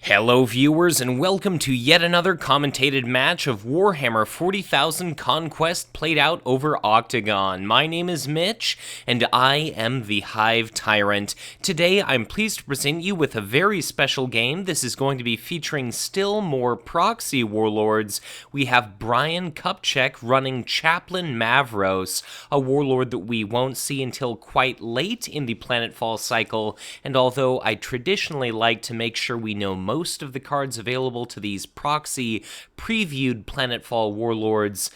Hello viewers and welcome to yet another commentated match of Warhammer 40,000 Conquest played out over Octagon. My name is Mitch and I am the Hive Tyrant. Today I'm pleased to present you with a very special game. This is going to be featuring still more Proxy warlords. We have Brian Kupcheck running Chaplain Mavros, a warlord that we won't see until quite late in the Planetfall cycle, and although I traditionally like to make sure we know most of the cards available to these Proxy previewed Planetfall warlords,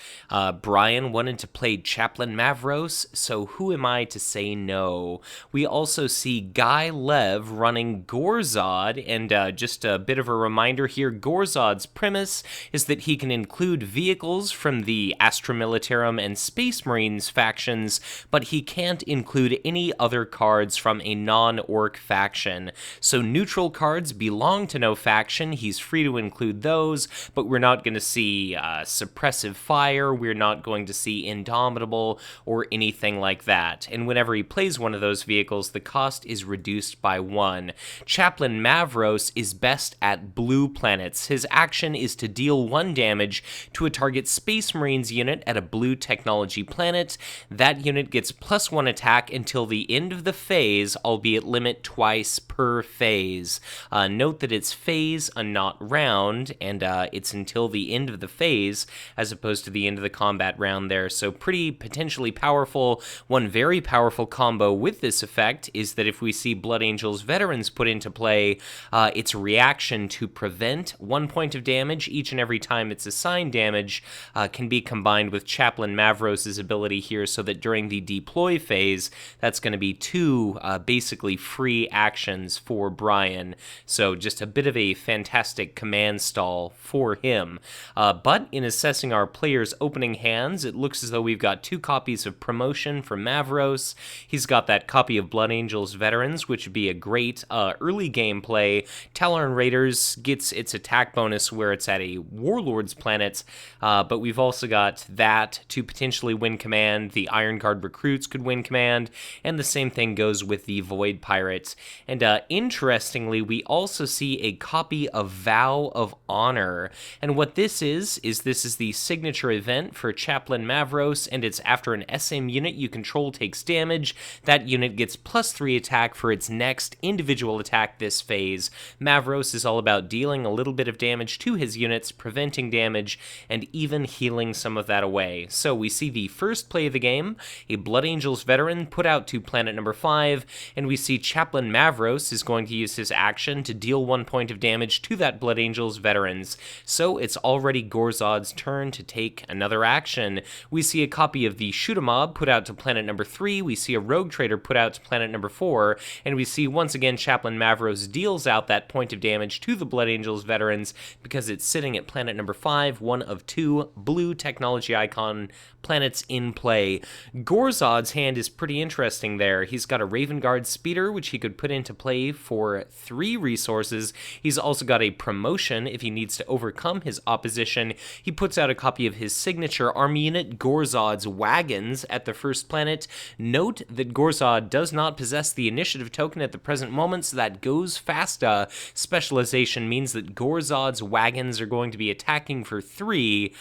Brian wanted to play Chaplain Mavros, so who am I to say no? We also see Guy Lev running Gorzod, and just a bit of a reminder here, Gorzod's premise is that he can include vehicles from the Astra Militarum and Space Marines factions, but he can't include any other cards from a non-orc faction. So neutral cards belong to no faction, he's free to include those, but we're not going to see Suppressive Fire, we're not going to see Indomitable, or anything like that. And whenever he plays one of those vehicles, the cost is reduced by 1. Chaplain Mavros is best at blue planets. His action is to deal 1 damage to a target Space Marines unit at a blue technology planet. That unit gets +1 attack until the end of the phase, albeit limit twice per phase. Note that it's phase and not round, and it's until the end of the phase as opposed to the end of the combat round there, so pretty potentially powerful. One very powerful combo with this effect is that if we see Blood Angels Veterans put into play, its reaction to prevent 1 point of damage each and every time it's assigned damage can be combined with Chaplain Mavros' ability here, so that during the deploy phase, that's going to be 2 basically free actions for Brian. So just a bit of a fantastic command stall for him. But in assessing our players' opening hands, it looks as though we've got 2 copies of Promotion for Mavros. He's got that copy of Blood Angels Veterans, which would be a great early game play. Talon Raiders gets its attack bonus where it's at a Warlords planet, but we've also got that to potentially win command. The Iron Guard recruits could win command, and the same thing goes with the Void Pirates. And interestingly, we also see a copy of Vow of Honor, and what this is this is the signature event for Chaplain Mavros, and it's after an SM unit you control takes damage, that unit gets +3 attack for its next individual attack this phase. Mavros is all about dealing a little bit of damage to his units, preventing damage, and even healing some of that away. So we see the first play of the game, a Blood Angels veteran put out to planet number 5, and we see Chaplain Mavros is going to use his action to deal 1 point of damage to that Blood Angels veterans. So it's already Gorzod's turn to take another action. We see a copy of the Shoot-A-Mob put out to planet number 3, we see a Rogue Trader put out to planet number 4, and we see once again Chaplain Mavros deals out that point of damage to the Blood Angels veterans because it's sitting at planet number 5, one of 2 blue technology icon planets in play. Gorzod's hand is pretty interesting there. He's got a Raven Guard Speeder, which he could put into play for 3 resources. He's also got a promotion if he needs to overcome his opposition. He puts out a copy of his signature army unit, Gorzod's Wagons, at the first planet. Note that Gorzod does not possess the initiative token at the present moment, so that goes fasta. Specialization means that Gorzod's Wagons are going to be attacking for 3,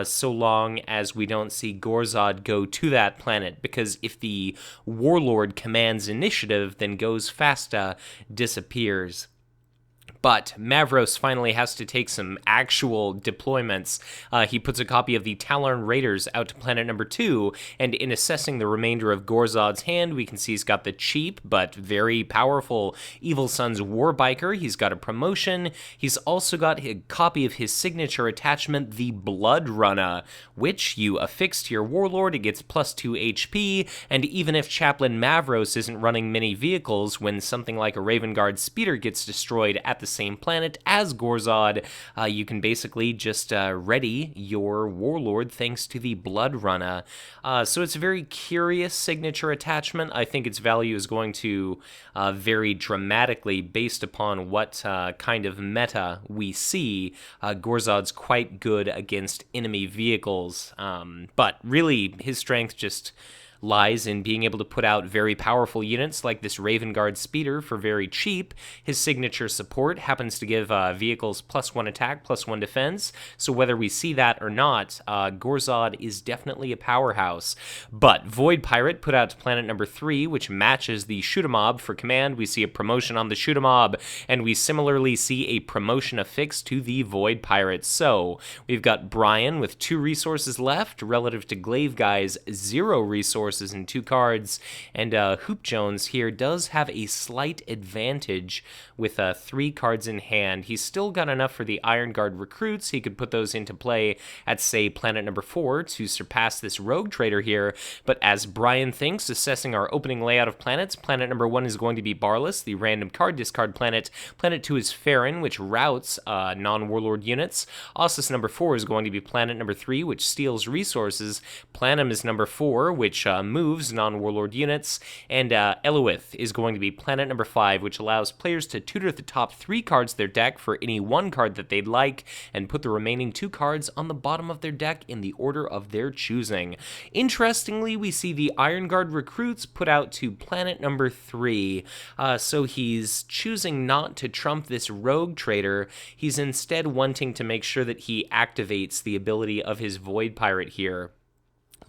so long as we don't see Gorzod go to that planet, because if the Warlord commands initiative, then goes fasta disappears. But Mavros finally has to take some actual deployments. He puts a copy of the Talon Raiders out to planet number 2, and in assessing the remainder of Gorzod's hand, we can see he's got the cheap but very powerful Evil Sun's Warbiker. He's got a promotion. He's also got a copy of his signature attachment, the Blood Runner, which you affix to your Warlord. It gets +2 HP, and even if Chaplain Mavros isn't running many vehicles, when something like a Raven Guard Speeder gets destroyed at the same planet as Gorzod, you can basically just ready your Warlord thanks to the Blood Runner. So it's a very curious signature attachment. I think its value is going to vary dramatically based upon what kind of meta we see. Gorzod's quite good against enemy vehicles, but really his strength just lies in being able to put out very powerful units like this Raven Guard Speeder for very cheap. His signature support happens to give vehicles +1 attack, +1 defense, so whether we see that or not, Gorzod is definitely a powerhouse. But Void Pirate put out to planet number 3, which matches the Shoot-'em-Mob for command. We see a promotion on the Shoot-'em-Mob, and we similarly see a promotion affixed to the Void Pirate. So we've got Brian with 2 resources left, relative to Glaiveguy's 0 resources and 2 cards, and Hoop Jones here does have a slight advantage with 3 cards in hand. He's still got enough for the Iron Guard recruits. He could put those into play at, say, planet number 4 to surpass this Rogue Trader here, but as Brian thinks, assessing our opening layout of planets, planet number 1 is going to be Barless, the random card discard planet. Planet 2 is Farron, which routes non-warlord units. Ossus number 4 is going to be planet number 3, which steals resources. Planum is number 4, which moves non-warlord units. And Eloith is going to be planet number 5, which allows players to tutor the top 3 cards of their deck for any 1 card that they'd like, and put the remaining 2 cards on the bottom of their deck in the order of their choosing. Interestingly, we see the Iron Guard recruits put out to planet number 3, so he's choosing not to trump this Rogue Trader. He's instead wanting to make sure that he activates the ability of his Void Pirate here.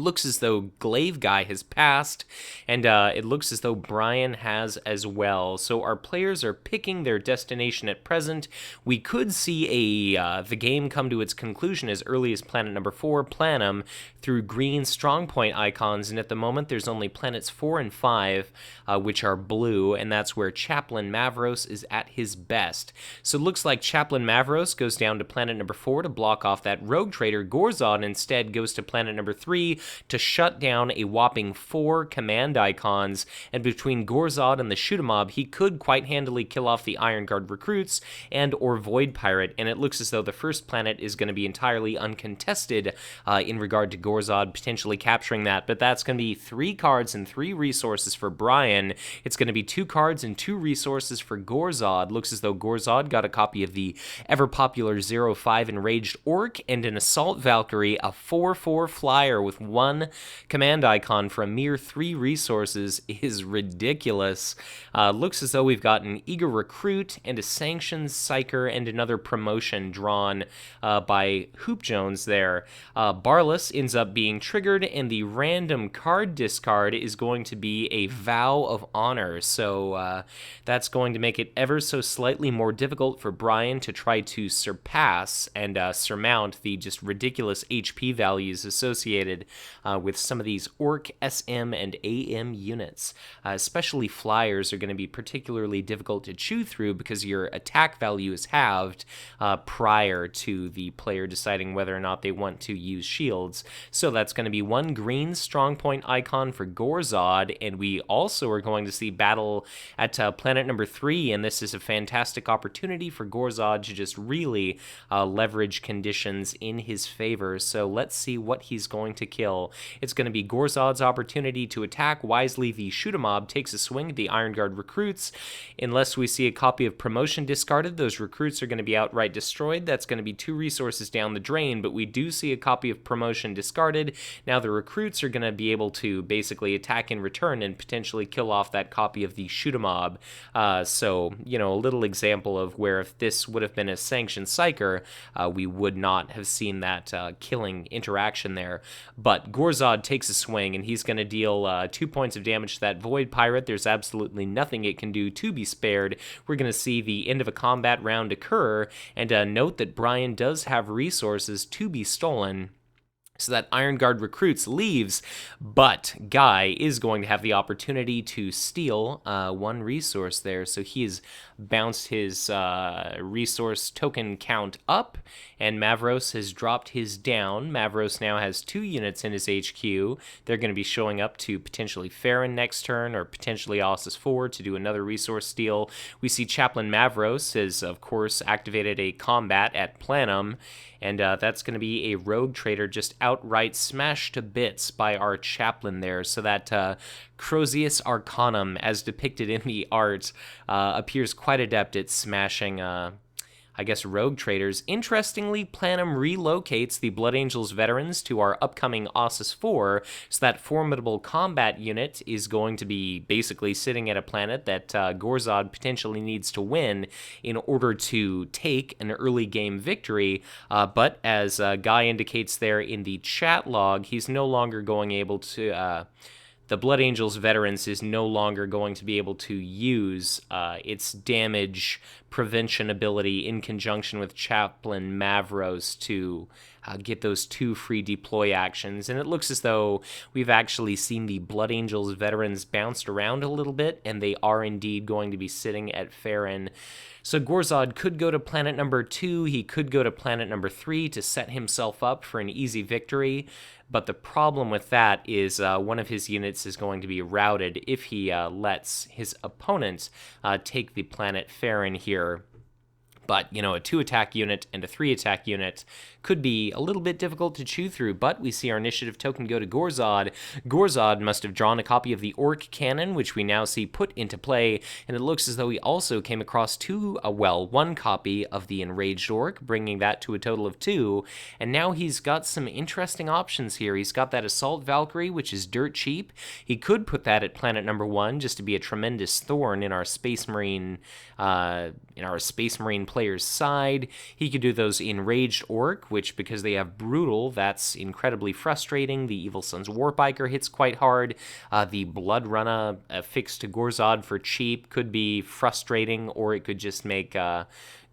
Looks as though Glaiveguy has passed, and it looks as though Brian has as well. So our players are picking their destination at present. We could see the game come to its conclusion as early as planet number 4, Planum, through green strongpoint icons, and at the moment there's only planets 4 and 5, which are blue, and that's where Chaplain Mavros is at his best. So it looks like Chaplain Mavros goes down to planet number 4 to block off that Rogue Trader. Gorzod instead goes to planet number 3 to shut down a whopping 4 command icons, and between Gorzod and the Shoot-'em-Mob, he could quite handily kill off the Iron Guard recruits and or Void Pirate, and it looks as though the first planet is going to be entirely uncontested in regard to Gorzod potentially capturing that, but that's going to be 3 cards and 3 resources for Brian. It's going to be 2 cards and 2 resources for Gorzod. Looks as though Gorzod got a copy of the ever-popular 0/5 Enraged Orc and an Assault Valkyrie, a 4/4 flyer with 1 command icon for a mere 3 resources is ridiculous. Looks as though we've got an Eager Recruit and a Sanctioned Psyker and another promotion drawn by Hoop Jones there. Barless ends up being triggered, and the random card discard is going to be a Vow of Honor. So that's going to make it ever so slightly more difficult for Brian to try to surpass and surmount the just ridiculous HP values associated with some of these Orc, SM, and AM units. Especially flyers are going to be particularly difficult to chew through because your attack value is halved prior to the player deciding whether or not they want to use shields. So that's going to be 1 green strongpoint icon for Gorzod, and we also are going to see battle at planet number 3, and this is a fantastic opportunity for Gorzod to just really leverage conditions in his favor. So let's see what he's going to kill. It's going to be Gorzod's opportunity to attack. Wisely, the Shoot-'em-Mob takes a swing at the Iron Guard recruits. Unless we see a copy of Promotion discarded, those recruits are going to be outright destroyed. That's going to be 2 resources down the drain, but we do see a copy of Promotion discarded. Now the recruits are going to be able to basically attack in return and potentially kill off that copy of the Shoot-'em-Mob. So, you know, a little example of where if this would have been a Sanctioned Psyker, we would not have seen that killing interaction there. But Gorzod takes a swing, and he's going to deal 2 points of damage to that Void Pirate. There's absolutely nothing it can do to be spared. We're going to see the end of a combat round occur, and note that Brian does have resources to be stolen. So that Iron Guard recruits leaves, but Guy is going to have the opportunity to steal 1 resource there. So he has bounced his resource token count up, and Mavros has dropped his down. Mavros now has 2 units in his HQ. They're going to be showing up to potentially Farron next turn, or potentially Ossus 4 to do another resource steal. We see Chaplain Mavros has, of course, activated a combat at Planum, and that's going to be a Rogue Trader just outright smashed to bits by our Chaplain there. So that Crozius Arcanum, as depicted in the art, appears quite adept at smashing I guess, rogue traders. Interestingly, Planum relocates the Blood Angels veterans to our upcoming Ossus 4, so that formidable combat unit is going to be basically sitting at a planet that Gorzod potentially needs to win in order to take an early game victory, but as Guy indicates there in the chat log, he's no longer going able to... the Blood Angels veterans is no longer going to be able to use its damage prevention ability in conjunction with Chaplain Mavros to get those 2 free deploy actions. And it looks as though we've actually seen the Blood Angels veterans bounced around a little bit, and they are indeed going to be sitting at Farron. So Gorzod could go to planet number 2, he could go to planet number 3 to set himself up for an easy victory, but the problem with that is one of his units is going to be routed if he lets his opponent take the planet Farron here. But, you know, a 2-attack unit and a 3-attack unit could be a little bit difficult to chew through, but we see our initiative token go to Gorzod. Gorzod must have drawn a copy of the Ork Cannon, which we now see put into play, and it looks as though he also came across one copy of the Enraged Ork, bringing that to a total of 2, and now he's got some interesting options here. He's got that Assault Valkyrie, which is dirt cheap. He could put that at planet number 1 just to be a tremendous thorn in our Space Marine player's side. He could do those Enraged Ork, which, because they have Brutal, that's incredibly frustrating. The Evil Sun's Warbiker hits quite hard. The Blood Runner affixed to Gorzod for cheap could be frustrating, or it could just make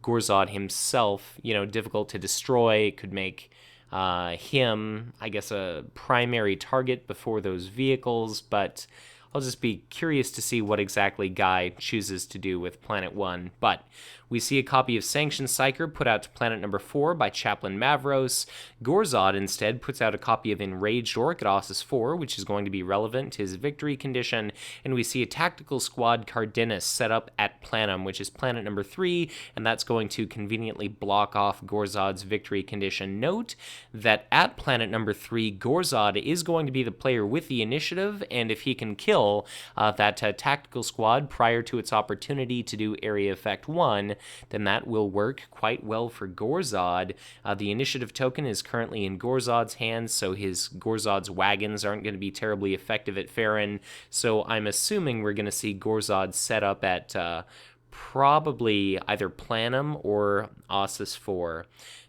Gorzod himself, difficult to destroy. It could make him, I guess, a primary target before those vehicles, but I'll just be curious to see what exactly Guy chooses to do with Planet 1. But we see a copy of Sanctioned Psyker put out to planet number 4 by Chaplain Mavros. Gorzod instead puts out a copy of Enraged Ork at Ossus 4, which is going to be relevant to his victory condition. And we see a Tactical Squad Cardenas set up at Planum, which is planet number 3, and that's going to conveniently block off Gorzod's victory condition. Note that at planet number 3, Gorzod is going to be the player with the initiative, and if he can kill that tactical squad prior to its opportunity to do Area Effect 1, then that will work quite well for Gorzod. The initiative token is currently in Gorzod's hands, so Gorzod's wagons aren't going to be terribly effective at Farron, so I'm assuming we're going to see Gorzod set up at probably either Planum or Ossus 4.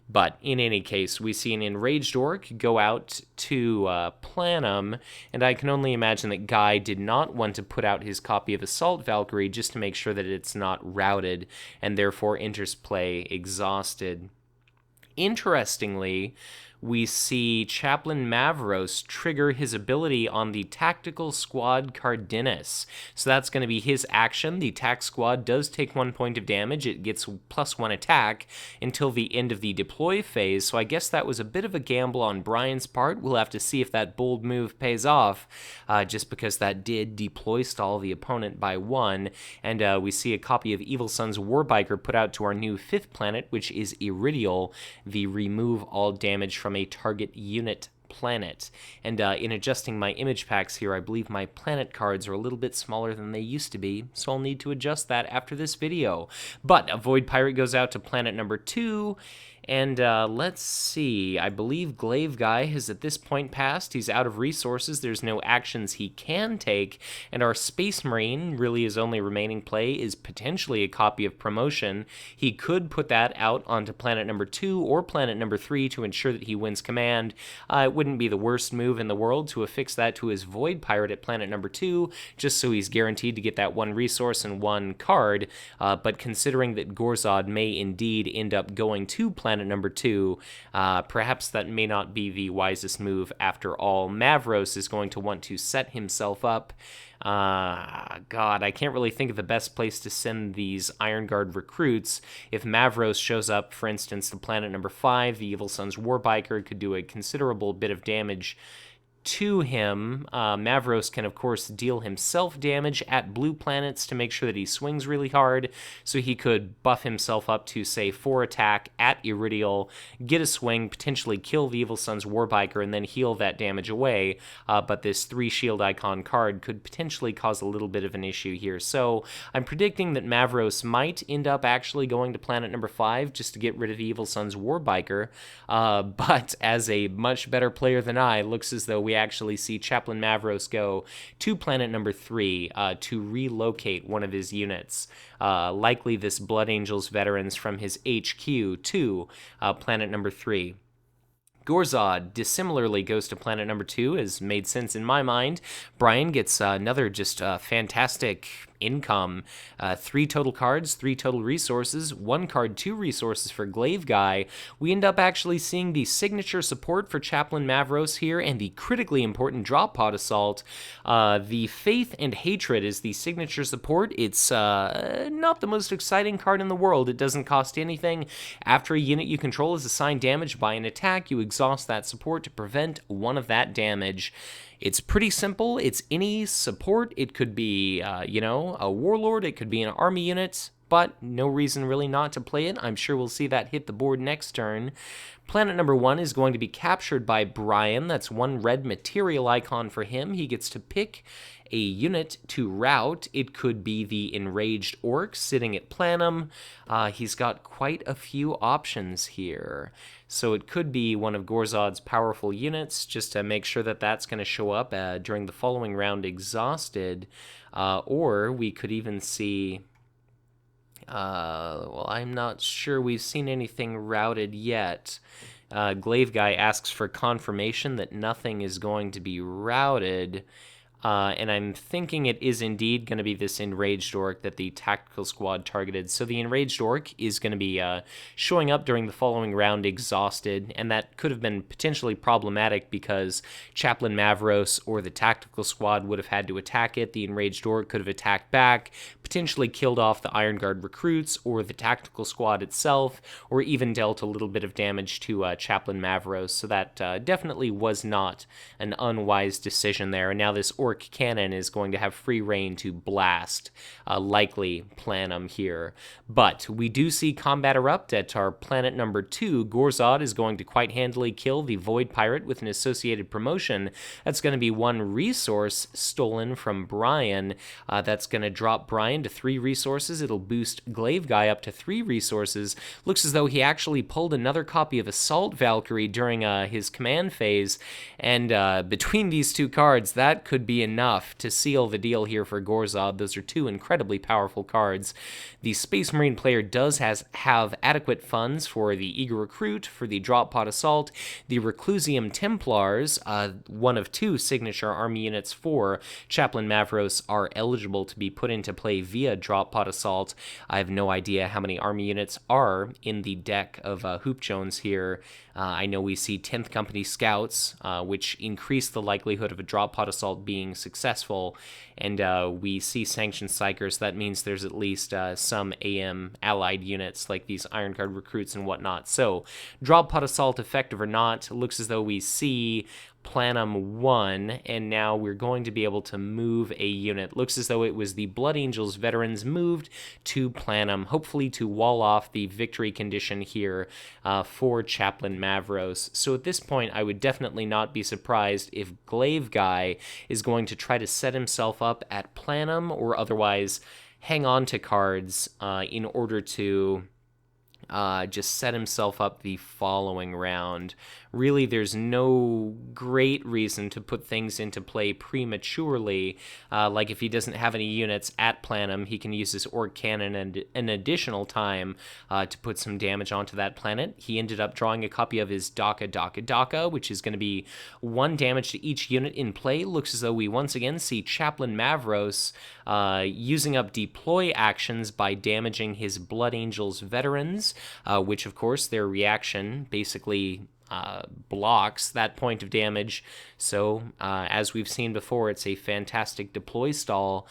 But in any case, we see an Enraged Ork go out to Planum, and I can only imagine that Guy did not want to put out his copy of Assault Valkyrie just to make sure that it's not routed, and therefore enters play exhausted. Interestingly, we see Chaplain Mavros trigger his ability on the Tactical Squad Cardenas. So that's going to be his action. The Tac Squad does take 1 point of damage. It gets +1 attack until the end of the deploy phase. So I guess that was a bit of a gamble on Brian's part. We'll have to see if that bold move pays off, just because that did deploy stall the opponent by 1. And we see a copy of Evil Sun's Warbiker put out to our new 5th planet, which is Iridial, the remove all damage from a target unit planet. And in adjusting my image packs here, I believe my planet cards are a little bit smaller than they used to be, so I'll need to adjust that after this video. But a Void Pirate goes out to planet number 2, and let's see, I believe glaiveguy has at this point passed. He's out of resources, there's no actions he can take, and our Space Marine, really his only remaining play, is potentially a copy of Promotion. He could put that out onto planet number 2 or planet number 3 to ensure that he wins command. It wouldn't be the worst move in the world to affix that to his Void Pirate at planet number 2, just so he's guaranteed to get that 1 resource and 1 card, but considering that Gorzod may indeed end up going to planet number 2, perhaps that may not be the wisest move after all. Mavros is going to want to set himself up. God, I can't really think of the best place to send these Iron Guard recruits. If Mavros shows up, for instance, to planet number 5, the Evil Sun's Warbiker could do a considerable bit of damage to him. Mavros can, of course, deal himself damage at blue planets to make sure that he swings really hard, so he could buff himself up to, say, 4 attack at Iridial, get a swing, potentially kill the Evil Sun's Warbiker, and then heal that damage away, but this 3 shield icon card could potentially cause a little bit of an issue here. So I'm predicting that Mavros might end up actually going to planet number 5 just to get rid of the Evil Sun's Warbiker, but as a much better player than I, looks as though we actually see Chaplain Mavros go to planet number 3 to relocate one of his units, likely this Blood Angels veterans from his HQ to planet number 3. Gorzod dissimilarly goes to planet number 2, has made sense in my mind. Brian gets another just fantastic income. 3 total cards, 3 total resources, 1 card, 2 resources for glaiveguy. We end up actually seeing the signature support for Chaplain Mavros here and the critically important drop pod assault. The Faith and Hatred is the signature support. It's not the most exciting card in the world. It doesn't cost anything. After a unit you control is assigned damage by an attack, you exhaust that support to prevent 1 of that damage. It's pretty simple. It's any support. It could be, a warlord. It could be an army unit, but no reason really not to play it. I'm sure we'll see that hit the board next turn. Planet number 1 is going to be captured by Brian. That's 1 red material icon for him. He gets to pick a unit to route. It could be the Enraged Orc sitting at Planum. He's got quite a few options here. So it could be one of Gorzod's powerful units, just to make sure that that's going to show up during the following round exhausted. Or we could even see... well, I'm not sure we've seen anything routed yet. Glaiveguy asks for confirmation that nothing is going to be routed. And I'm thinking it is indeed going to be this Enraged Orc that the tactical squad targeted. So the Enraged Orc is going to be showing up during the following round exhausted, and that could have been potentially problematic because Chaplain Mavros or the tactical squad would have had to attack it. The Enraged Orc could have attacked back, potentially killed off the Iron Guard recruits or the tactical squad itself, or even dealt a little bit of damage to Chaplain Mavros. So that definitely was not an unwise decision there. And now this Orc cannon is going to have free reign to blast, likely Planum here. But we do see combat erupt at our planet number 2. Gorzod is going to quite handily kill the Void Pirate with an associated promotion. That's going to be 1 resource stolen from Brian. That's going to drop Brian to 3 resources. It'll boost Glaiveguy up to 3 resources. Looks as though he actually pulled another copy of Assault Valkyrie during his command phase. And between these 2 cards, that could be enough to seal the deal here for Gorzod. Those are 2 incredibly powerful cards. The Space Marine player does have adequate funds for the Eager Recruit, for the Drop Pod Assault, the Reclusium Templars, 1 of 2 signature army units for Chaplain Mavros are eligible to be put into play via Drop Pod Assault. I have no idea how many army units are in the deck of Hoop Jones here. I know we see 10th Company Scouts, which increase the likelihood of a Drop Pod Assault being successful, and we see Sanctioned Psychers. That means there's at least some AM allied units like these Iron Guard recruits and whatnot. So, Drop Pod Assault, effective or not, looks as though we see Planum 1, and now we're going to be able to move a unit. Looks as though it was the Blood Angels veterans moved to Planum, hopefully to wall off the victory condition here for Chaplain Mavros. So at this point, I would definitely not be surprised if Glaiveguy is going to try to set himself up at Planum or otherwise hang on to cards in order to just set himself up the following round. Really, there's no great reason to put things into play prematurely. Like if he doesn't have any units at Planum, he can use his Orc Cannon and an additional time to put some damage onto that planet. He ended up drawing a copy of his Daka, which is going to be 1 damage to each unit in play. Looks as though we once again see Chaplain Mavros using up deploy actions by damaging his Blood Angels veterans, which of course their reaction basically blocks that point of damage. So as we've seen before, it's a fantastic deploy stall.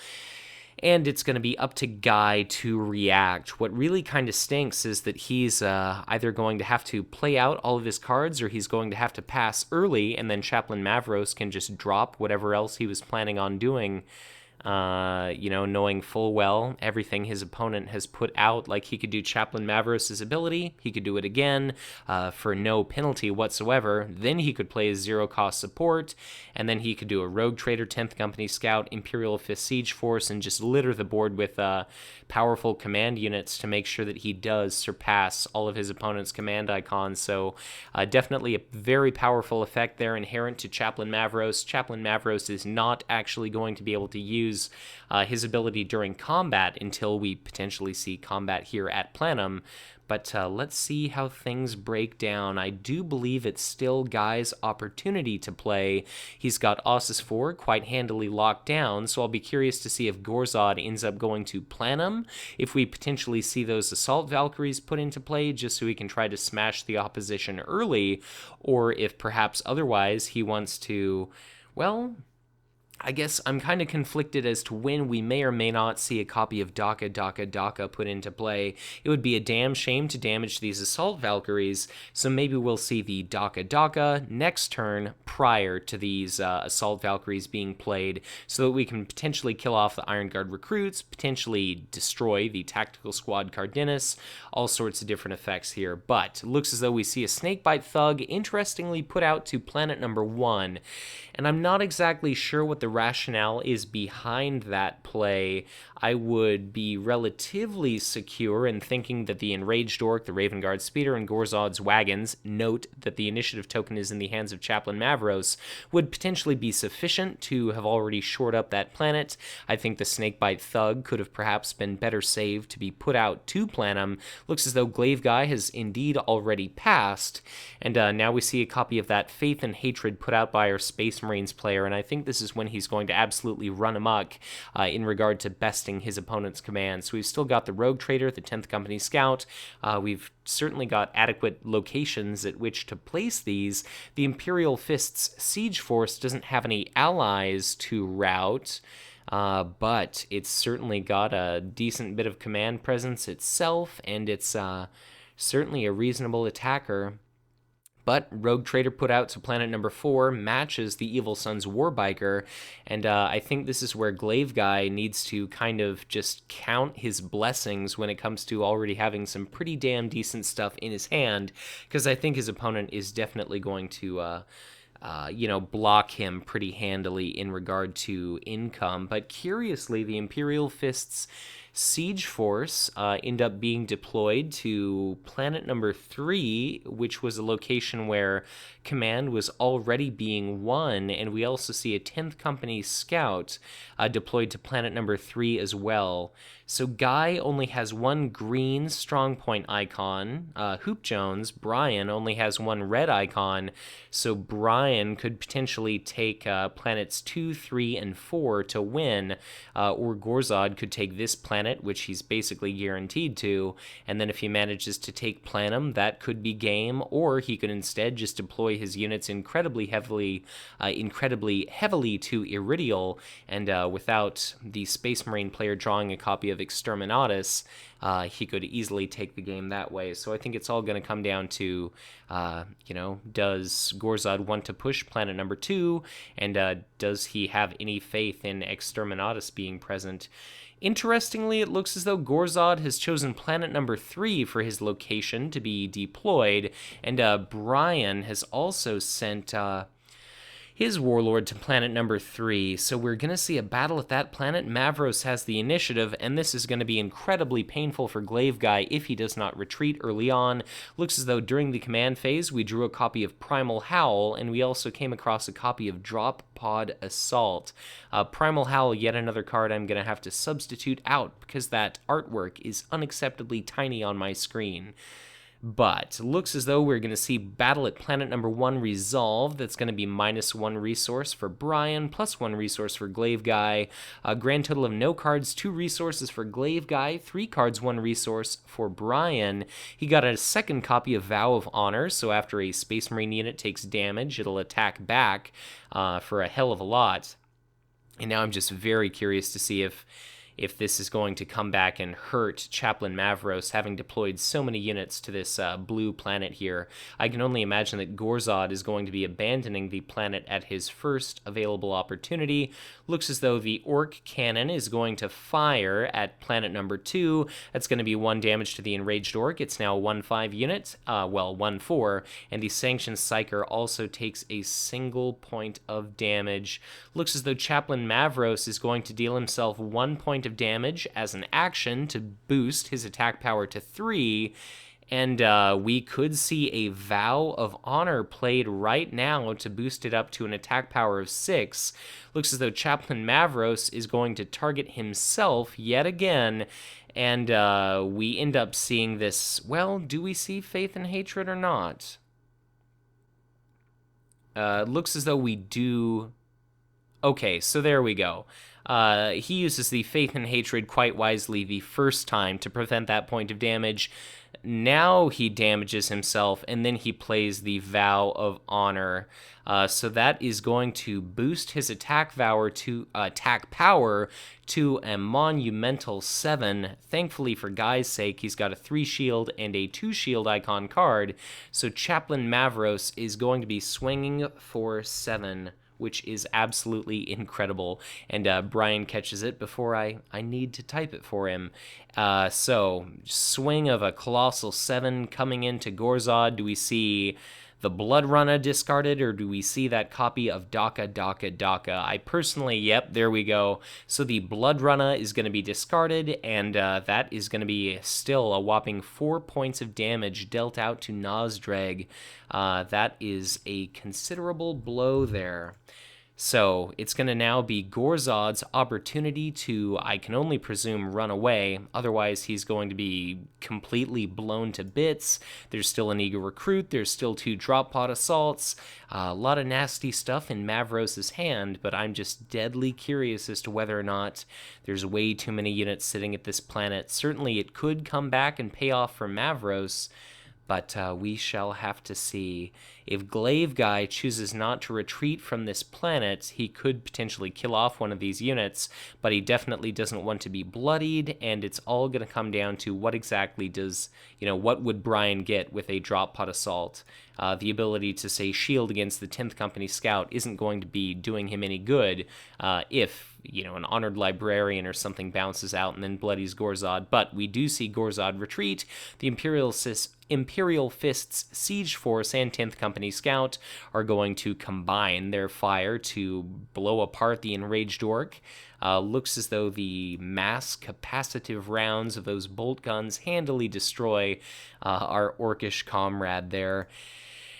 and it's going to be up to Guy to react. What really kind of stinks is that he's either going to have to play out all of his cards, or he's going to have to pass early, and then Chaplain Mavros can just drop whatever else he was planning on doing. Knowing full well everything his opponent has put out. Like, he could do Chaplain Mavros' ability, he could do it again for no penalty whatsoever, then he could play his zero-cost support, and then he could do a Rogue Trader, 10th Company Scout, Imperial 5th Siege Force, and just litter the board with powerful command units to make sure that he does surpass all of his opponent's command icons. So definitely a very powerful effect there inherent to Chaplain Mavros. Chaplain Mavros is not actually going to be able to use his ability during combat until we potentially see combat here at Planum. But let's see how things break down. I do believe it's still Guy's opportunity to play. He's got Ossus 4 quite handily locked down, so I'll be curious to see if Gorzod ends up going to Planum, if we potentially see those Assault Valkyries put into play just so he can try to smash the opposition early, or if perhaps otherwise he wants to, well, I guess I'm kind of conflicted as to when we may or may not see a copy of Daka put into play. It would be a damn shame to damage these Assault Valkyries, so maybe we'll see the Daka next turn prior to these Assault Valkyries being played, so that we can potentially kill off the Iron Guard recruits, potentially destroy the Tactical Squad Cardenas, all sorts of different effects here. But it looks as though we see a Snakebite Thug, interestingly put out to planet number 1, and I'm not exactly sure what the rationale is behind that play. I would be relatively secure in thinking that the Enraged Orc, the Raven Guard Speeder, and Gorzod's Wagons, note that the initiative token is in the hands of Chaplain Mavros, would potentially be sufficient to have already shored up that planet. I think the Snakebite Thug could have perhaps been better saved to be put out to Planum. Looks as though glaiveguy has indeed already passed, and now we see a copy of that Faith and Hatred put out by our Space Marines player, and I think this is when he's going to absolutely run amok in regard to besting his opponent's command. So we've still got the Rogue Trader, the 10th Company Scout. We've certainly got adequate locations at which to place these. The Imperial Fist's Siege Force doesn't have any allies to rout, but it's certainly got a decent bit of command presence itself, and it's certainly a reasonable attacker. But Rogue Trader put out to planet number 4 matches the Evil Sun's Warbiker, and I think this is where glaiveguy needs to kind of just count his blessings when it comes to already having some pretty damn decent stuff in his hand, because I think his opponent is definitely going to block him pretty handily in regard to income. But curiously, the Imperial Fist's Siege Force end up being deployed to planet number 3, which was a location where command was already being won, and we also see a 10th Company Scout deployed to planet number 3 as well. So Guy only has one green strongpoint icon. Hoop Jones, Brian, only has one red icon, so Brian could potentially take planets 2, 3, and 4 to win, or Gorzod could take this planet, which he's basically guaranteed to, and then if he manages to take Planum, that could be game, or he could instead just deploy his units incredibly heavily to Iridial, and without the Space Marine player drawing a copy of Exterminatus, he could easily take the game that way. So I think it's all going to come down to, does Gorzod want to push planet number 2, and does he have any faith in Exterminatus being present? Interestingly, it looks as though Gorzod has chosen planet number 3 for his location to be deployed, and Brian has also sent his warlord to planet number 3, so we're going to see a battle at that planet. Mavros has the initiative, and this is going to be incredibly painful for glaiveguy if he does not retreat early on. Looks as though during the command phase we drew a copy of Primal Howl, and we also came across a copy of Drop Pod Assault. Primal Howl, yet another card I'm going to have to substitute out because that artwork is unacceptably tiny on my screen. But looks as though we're going to see battle at planet number 1 resolve. That's going to be -1 resource for Brian, +1 resource for glaiveguy. A grand total of no cards, 2 resources for glaiveguy, 3 cards, 1 resource for Brian. He got a second copy of Vow of Honor, so after a Space Marine unit takes damage, it'll attack back for a hell of a lot. And now I'm just very curious to see if if this is going to come back and hurt Chaplain Mavros, having deployed so many units to this blue planet here. I can only imagine that Gorzod is going to be abandoning the planet at his first available opportunity. Looks as though the Ork cannon is going to fire at planet number 2. That's going to be 1 damage to the enraged Ork. It's now 1/5 unit, 1/4, and the Sanctioned Psyker also takes a single point of damage. Looks as though Chaplain Mavros is going to deal himself 1 point of damage as an action to boost his attack power to 3, and we could see a Vow of Honor played right now to boost it up to an attack power of 6. Looks as though Chaplain Mavros is going to target himself yet again, and we end up seeing this. Well, do we see Faith and Hatred or not? Looks as though we do. Okay, so there we go. He uses the Faith and Hatred quite wisely the first time to prevent that point of damage. Now he damages himself, and then he plays the Vow of Honor. So that is going to boost his attack power to a monumental 7. Thankfully, for Guy's sake, he's got a 3 shield and a 2 shield icon card. So Chaplain Mavros is going to be swinging for 7, which is absolutely incredible. And Brian catches it before I need to type it for him. So, swing of a colossal 7 coming into Gorzod. Do we see the Blood Runner discarded, or do we see that copy of Daka? I personally, yep, there we go. So the Blood Runner is going to be discarded, and that is going to be still a whopping 4 points of damage dealt out to Nosdrag. That is a considerable blow there. So it's going to now be Gorzod's opportunity to, I can only presume, run away. Otherwise, he's going to be completely blown to bits. There's still an Eager Recruit. There's still 2 Drop Pod Assaults. A lot of nasty stuff in Mavros' hand, but I'm just deadly curious as to whether or not there's way too many units sitting at this planet. Certainly, it could come back and pay off for Mavros, but we shall have to see. If glaiveguy chooses not to retreat from this planet, he could potentially kill off one of these units, but he definitely doesn't want to be bloodied, and it's all going to come down to what exactly does, what would Brian get with a drop pod assault? The ability to, say, shield against the 10th Company Scout isn't going to be doing him any good if an Honored Librarian or something bounces out and then bloodies Gorzod. But we do see Gorzod retreat. The Imperial Fist's Siege Force and 10th Company Scout are going to combine their fire to blow apart the enraged Ork. Looks as though the mass capacitive rounds of those bolt guns handily destroy our Orkish comrade there.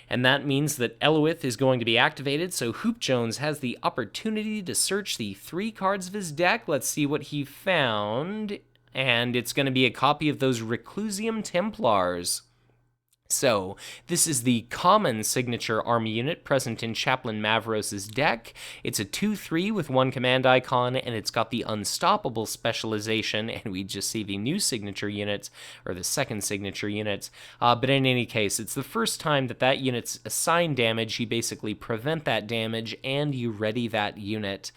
And that means that Eloith is going to be activated, so Hoop Jones has the opportunity to search the 3 cards of his deck. Let's see what he found. And it's going to be a copy of those Reclusium Templars. So, this is the common signature army unit present in Chaplain Mavros' deck. It's a 2/3 with 1 command icon, and it's got the Unstoppable specialization, and we just see the new signature unit, or the second signature unit. But in any case, it's the first time that unit's assigned damage. You basically prevent that damage, and you ready that unit.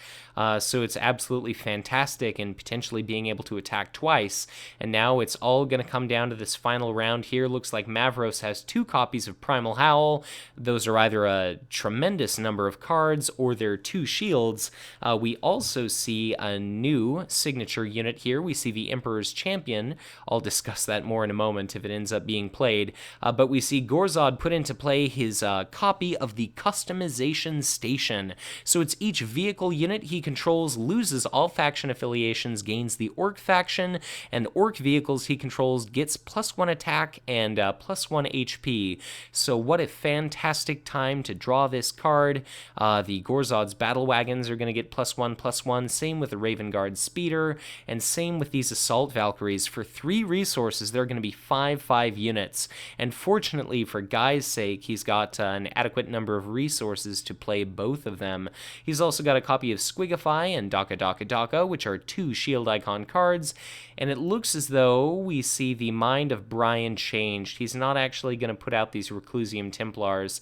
So it's absolutely fantastic in potentially being able to attack twice. And now it's all going to come down to this final round here. Looks like Mavros has 2 copies of Primal Howl. Those are either a tremendous number of cards or they're 2 shields. We also see a new signature unit here. We see the Emperor's Champion. I'll discuss that more in a moment if it ends up being played. But we see Gorzod put into play his copy of the Customization Station. So it's each vehicle unit he controls loses all faction affiliations, gains the Ork faction, and Ork vehicles he controls gets +1 attack and +1 HP. So what a fantastic time to draw this card. The Gorzod's battle wagons are going to get +1/+1, same with the Raven Guard Speeder, and same with these Assault Valkyries. For 3 resources, they're going to be 5/5 units, and fortunately for Guy's sake, he's got an adequate number of resources to play both of them. He's also got a copy of Squigify and Daka, which are 2 shield icon cards, and it looks as though we see the mind of Brian changed. He's not actually actually going to put out these Reclusium Templars.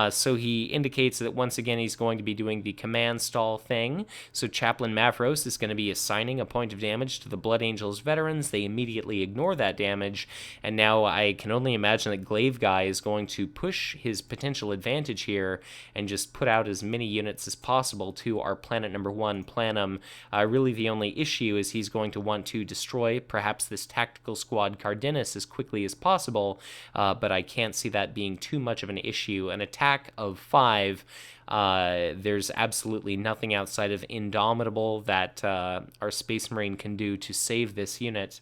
So he indicates that once again he's going to be doing the command stall thing. So Chaplain Mavros is going to be assigning a point of damage to the Blood Angels veterans. They immediately ignore that damage, and now I can only imagine that glaiveguy is going to push his potential advantage here and just put out as many units as possible to our planet number 1, Planum. Really the only issue is he's going to want to destroy perhaps this tactical squad Cardenas as quickly as possible, but I can't see that being too much of an issue. An attack of 5, there's absolutely nothing outside of Indomitable that our Space Marine can do to save this unit.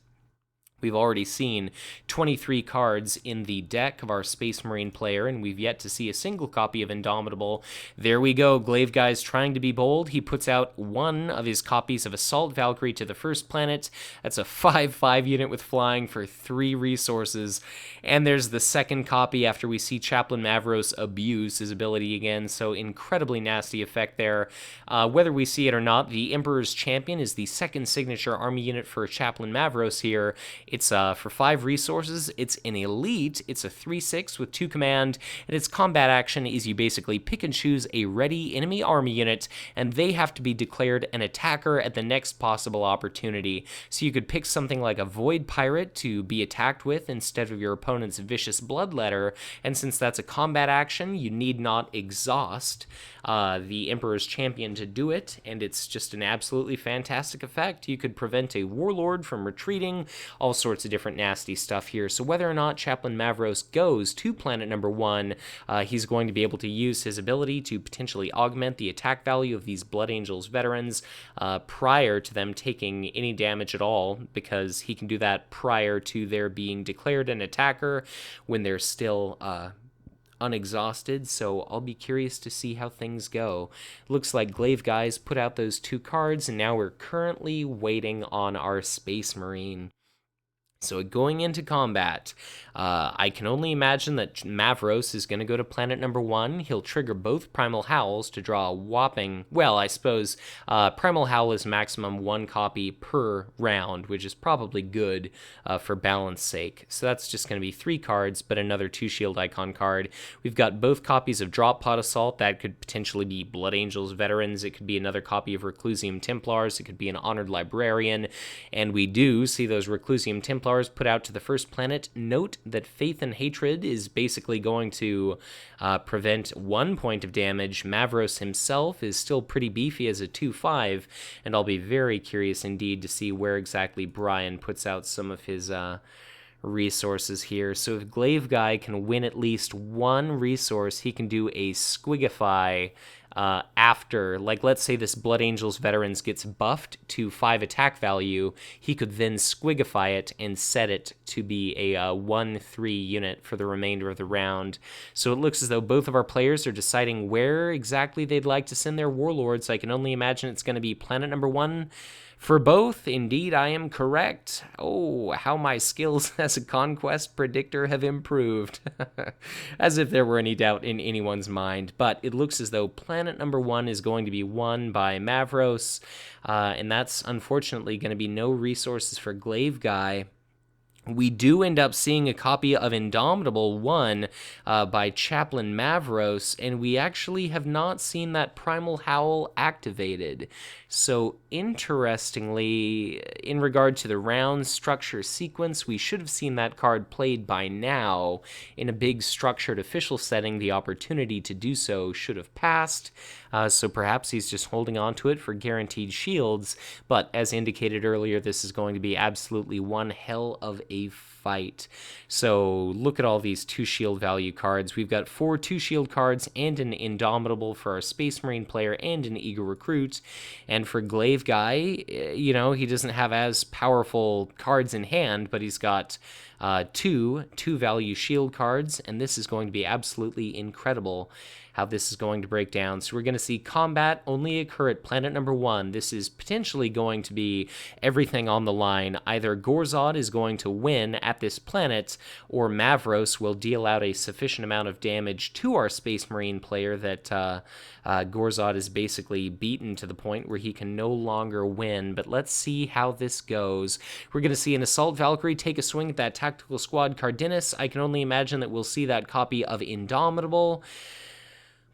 We've already seen 23 cards in the deck of our Space Marine player, and we've yet to see a single copy of Indomitable. There we go, Glaiveguy's trying to be bold. He puts out one of his copies of Assault Valkyrie to the first planet. That's a 5/5 unit with flying for 3 resources. And there's the second copy after we see Chaplain Mavros abuse his ability again, so incredibly nasty effect there. Whether we see it or not, the Emperor's Champion is the second signature army unit for Chaplain Mavros here. It's for 5 resources, it's an elite, it's a 3/6 with 2 command, and its combat action is you basically pick and choose a ready enemy army unit, and they have to be declared an attacker at the next possible opportunity. So you could pick something like a Void Pirate to be attacked with instead of your opponent's Vicious Bloodletter, and since that's a combat action, you need not exhaust the Emperor's Champion to do it, and it's just an absolutely fantastic effect. You could prevent a Warlord from retreating, all sorts of different nasty stuff here. So whether or not Chaplain Mavros goes to planet number 1, he's going to be able to use his ability to potentially augment the attack value of these Blood Angels veterans prior to them taking any damage at all, because he can do that prior to their being declared an attacker when they're still unexhausted. So I'll be curious to see how things go. Looks like Glaiveguy's put out those 2 cards, and now we're currently waiting on our Space Marine. So going into combat, I can only imagine that Mavros is going to go to planet number 1. He'll trigger both Primal Howls to draw a whopping, well, I suppose Primal Howl is maximum 1 copy per round, which is probably good for balance sake. So that's just going to be 3 cards, but another 2 shield icon card. We've got both copies of Drop Pod Assault. That could potentially be Blood Angels veterans. It could be another copy of Reclusium Templars. It could be an Honored Librarian. And we do see those Reclusium Templars put out to the first planet. Note that Faith and Hatred is basically going to prevent 1 point of damage. Mavros himself is still pretty beefy as a 2/5, and I'll be very curious indeed to see where exactly Brian puts out some of his resources here. So if Glaiveguy can win at least 1 resource, he can do a Squigify after, like, let's say this Blood Angels Veterans gets buffed to 5 attack value, he could then Squigify it and set it to be a 1/3 unit for the remainder of the round. So it looks as though both of our players are deciding where exactly they'd like to send their warlords. I can only imagine it's going to be planet number 1 for both. Indeed, I am correct. Oh, how my skills as a conquest predictor have improved. As if there were any doubt in anyone's mind. But it looks as though planet number 1 is going to be won by Mavros, and that's unfortunately going to be no resources for Glaiveguy. We do end up seeing a copy of Indomitable 1 by Chaplain Mavros, and we actually have not seen that Primal Howl activated. So, interestingly, in regard to the round structure sequence, we should have seen that card played by now. In a big structured official setting, the opportunity to do so should have passed, so perhaps he's just holding on to it for guaranteed shields, but as indicated earlier, this is going to be absolutely one hell of a fight. So look at all these 2 shield value cards. We've got 4 2 shield cards and an Indomitable for our Space Marine player and an Eager Recruit. And for Glaiveguy, you know, he doesn't have as powerful cards in hand, but he's got 2 value shield cards, and this is going to be absolutely incredible. how this is going to break down. So we're going to see combat only occur at planet number 1. This is potentially going to be everything on the line. Either Gorzod is going to win at this planet, or Mavros will deal out a sufficient amount of damage to our Space Marine player that Gorzod is basically beaten to the point where he can no longer win. But let's see how this goes. We're going to see an Assault Valkyrie take a swing at that Tactical Squad Cardenas. I can only imagine that we'll see that copy of Indomitable.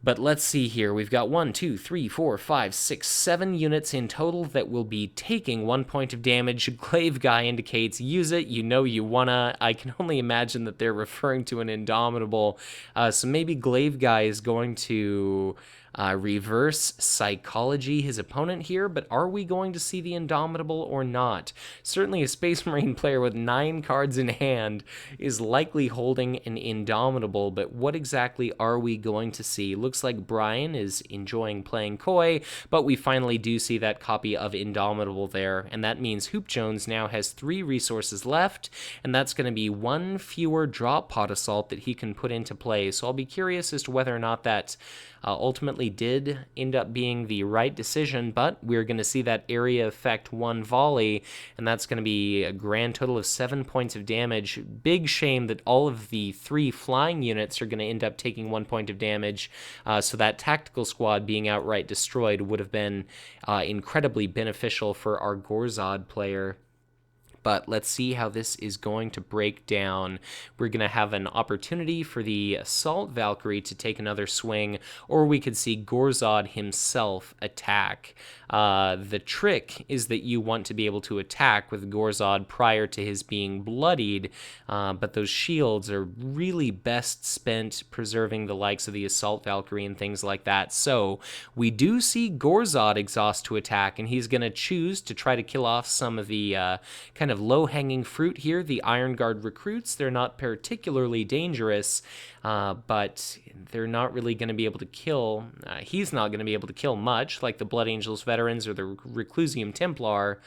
But let's see here. We've got 1, 2, 3, 4, 5, 6, 7 units in total that will be taking 1 point of damage. glaiveguy indicates use it. You know you wanna. I can only imagine that they're referring to an Indomitable. So maybe glaiveguy is going to reverse psychology his opponent here, but are we going to see the Indomitable or not? Certainly a Space Marine player with 9 cards in hand is likely holding an Indomitable, but what exactly are we going to see? Looks like Brian is enjoying playing coy, but we finally do see that copy of Indomitable there, and that means Hoop Jones now has 3 resources left, and that's going to be 1 fewer drop pod assault that he can put into play. So I'll be curious as to whether or not that ultimately did end up being the right decision, but we're going to see that area effect 1 volley, and that's going to be a grand total of 7 points of damage. Big shame that all of the 3 flying units are going to end up taking 1 point of damage, so that tactical squad being outright destroyed would have been incredibly beneficial for our Gorzod player. But let's see how this is going to break down. We're going to have an opportunity for the Assault Valkyrie to take another swing, or we could see Gorzod himself attack. The trick is that you want to be able to attack with Gorzod prior to his being bloodied, but those shields are really best spent preserving the likes of the Assault Valkyrie and things like that. So we do see Gorzod exhaust to attack, and he's going to choose to try to kill off some of the kind of low-hanging fruit here, the Iron Guard recruits. They're not particularly dangerous, but they're not really going to be able to kill. He's not going to be able to kill much, like the Blood Angels veterans or the Reclusium Templar.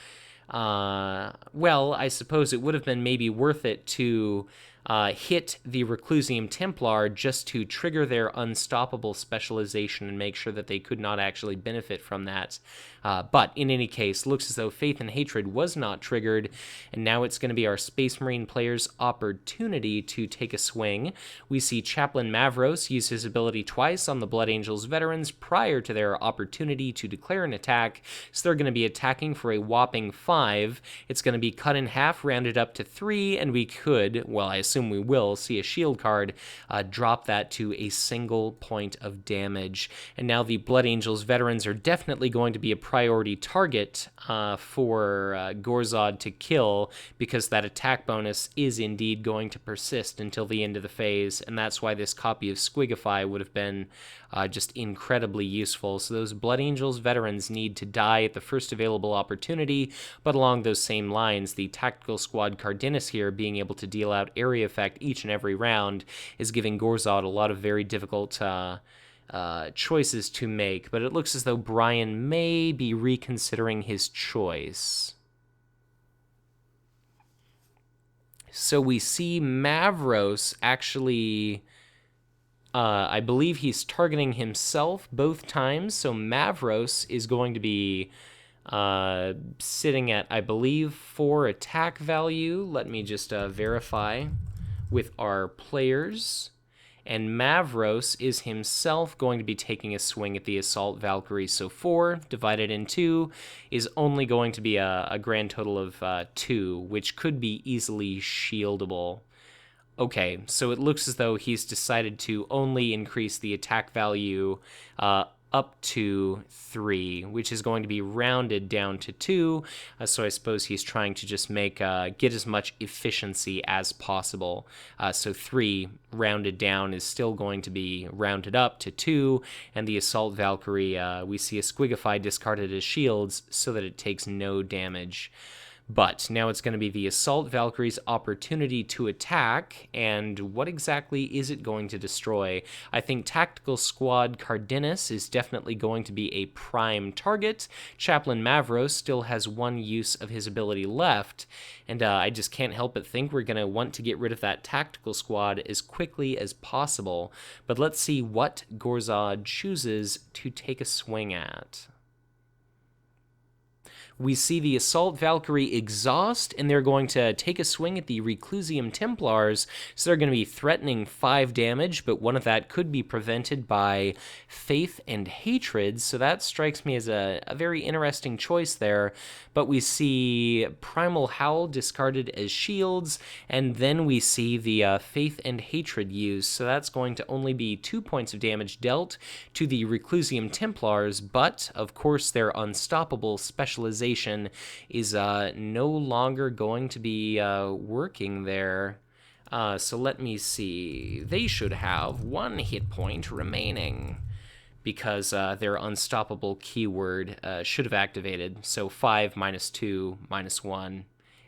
Well, I suppose it would have been maybe worth it to hit the Reclusium Templar just to trigger their unstoppable specialization and make sure that they could not actually benefit from that. But in any case, looks as though Faith and Hatred was not triggered, and now it's going to be our Space Marine player's opportunity to take a swing. We see Chaplain Mavros use his ability twice on the Blood Angels veterans prior to their opportunity to declare an attack, so they're going to be attacking for a whopping 5. It's going to be cut in half, rounded up to 3, and we could, well, I assume we will, see a shield card drop that to a single point of damage. And now the Blood Angels veterans are definitely going to be a priority target for Gorzod to kill, because that attack bonus is indeed going to persist until the end of the phase, and that's why this copy of Squigify would have been just incredibly useful. So those Blood Angels veterans need to die at the first available opportunity, but along those same lines, the Tactical Squad Cardenas here being able to deal out area effect each and every round is giving Gorzod a lot of very difficult choices to make, but it looks as though Brian may be reconsidering his choice. So we see Mavros actually, I believe he's targeting himself both times, so Mavros is going to be sitting at, I believe, 4 attack value. Let me just verify with our players. And Mavros is himself going to be taking a swing at the Assault Valkyrie. So 4 divided in 2 is only going to be a grand total of 2, which could be easily shieldable. Okay, so it looks as though he's decided to only increase the attack value up to 3, which is going to be rounded down to 2, so I suppose he's trying to just make get as much efficiency as possible. So 3 rounded down is still going to be rounded up to 2, and the Assault Valkyrie, we see a Squigify discarded as shields so that it takes no damage. But now it's going to be the Assault Valkyrie's opportunity to attack, and what exactly is it going to destroy? I think Tactical Squad Cardenas is definitely going to be a prime target. Chaplain Mavros still has one use of his ability left, and I just can't help but think we're going to want to get rid of that Tactical Squad as quickly as possible. But let's see what Gorzod chooses to take a swing at. We see the Assault Valkyrie exhaust, and they're going to take a swing at the Reclusium Templars, so they're going to be threatening 5 damage, but one of that could be prevented by Faith and Hatred, so that strikes me as a very interesting choice there. But we see Primal Howl discarded as shields, and then we see the Faith and Hatred used, so that's going to only be 2 points of damage dealt to the Reclusium Templars, but, of course, their unstoppable specialization is no longer going to be working there. So let me see. They should have 1 hit point remaining because their unstoppable keyword should have activated. So 5 minus 2 minus 1.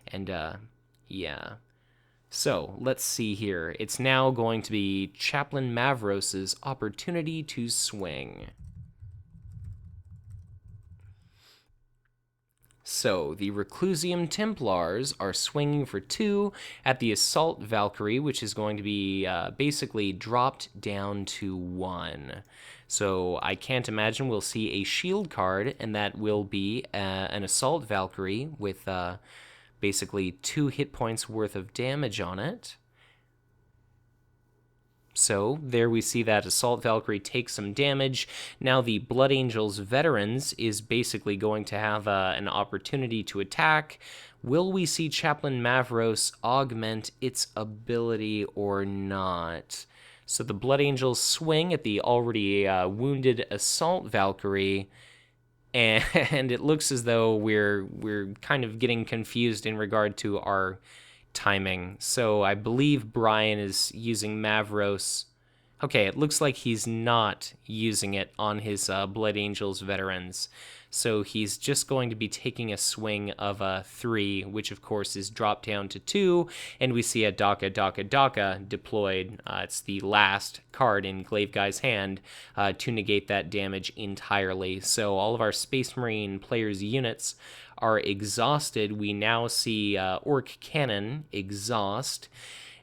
And yeah. So let's see here. It's now going to be Chaplain Mavros' opportunity to swing. So, the Reclusium Templars are swinging for 2 at the Assault Valkyrie, which is going to be basically dropped down to 1. So, I can't imagine we'll see a shield card, and that will be an Assault Valkyrie with basically 2 hit points worth of damage on it. So there we see that Assault Valkyrie takes some damage. Now the Blood Angels Veterans is basically going to have an opportunity to attack. Will we see Chaplain Mavros augment its ability or not? So the Blood Angels swing at the already wounded Assault Valkyrie, and it looks as though we're kind of getting confused in regard to our timing. So I believe Brian is using Mavros. Okay, it looks like he's not using it on his Blood Angels Veterans. So he's just going to be taking a swing of 3, which of course is dropped down to 2, and we see a Daka deployed. It's the last card in Glaiveguy's hand to negate that damage entirely. So all of our Space Marine players' units are exhausted. We now see Orc Cannon exhaust,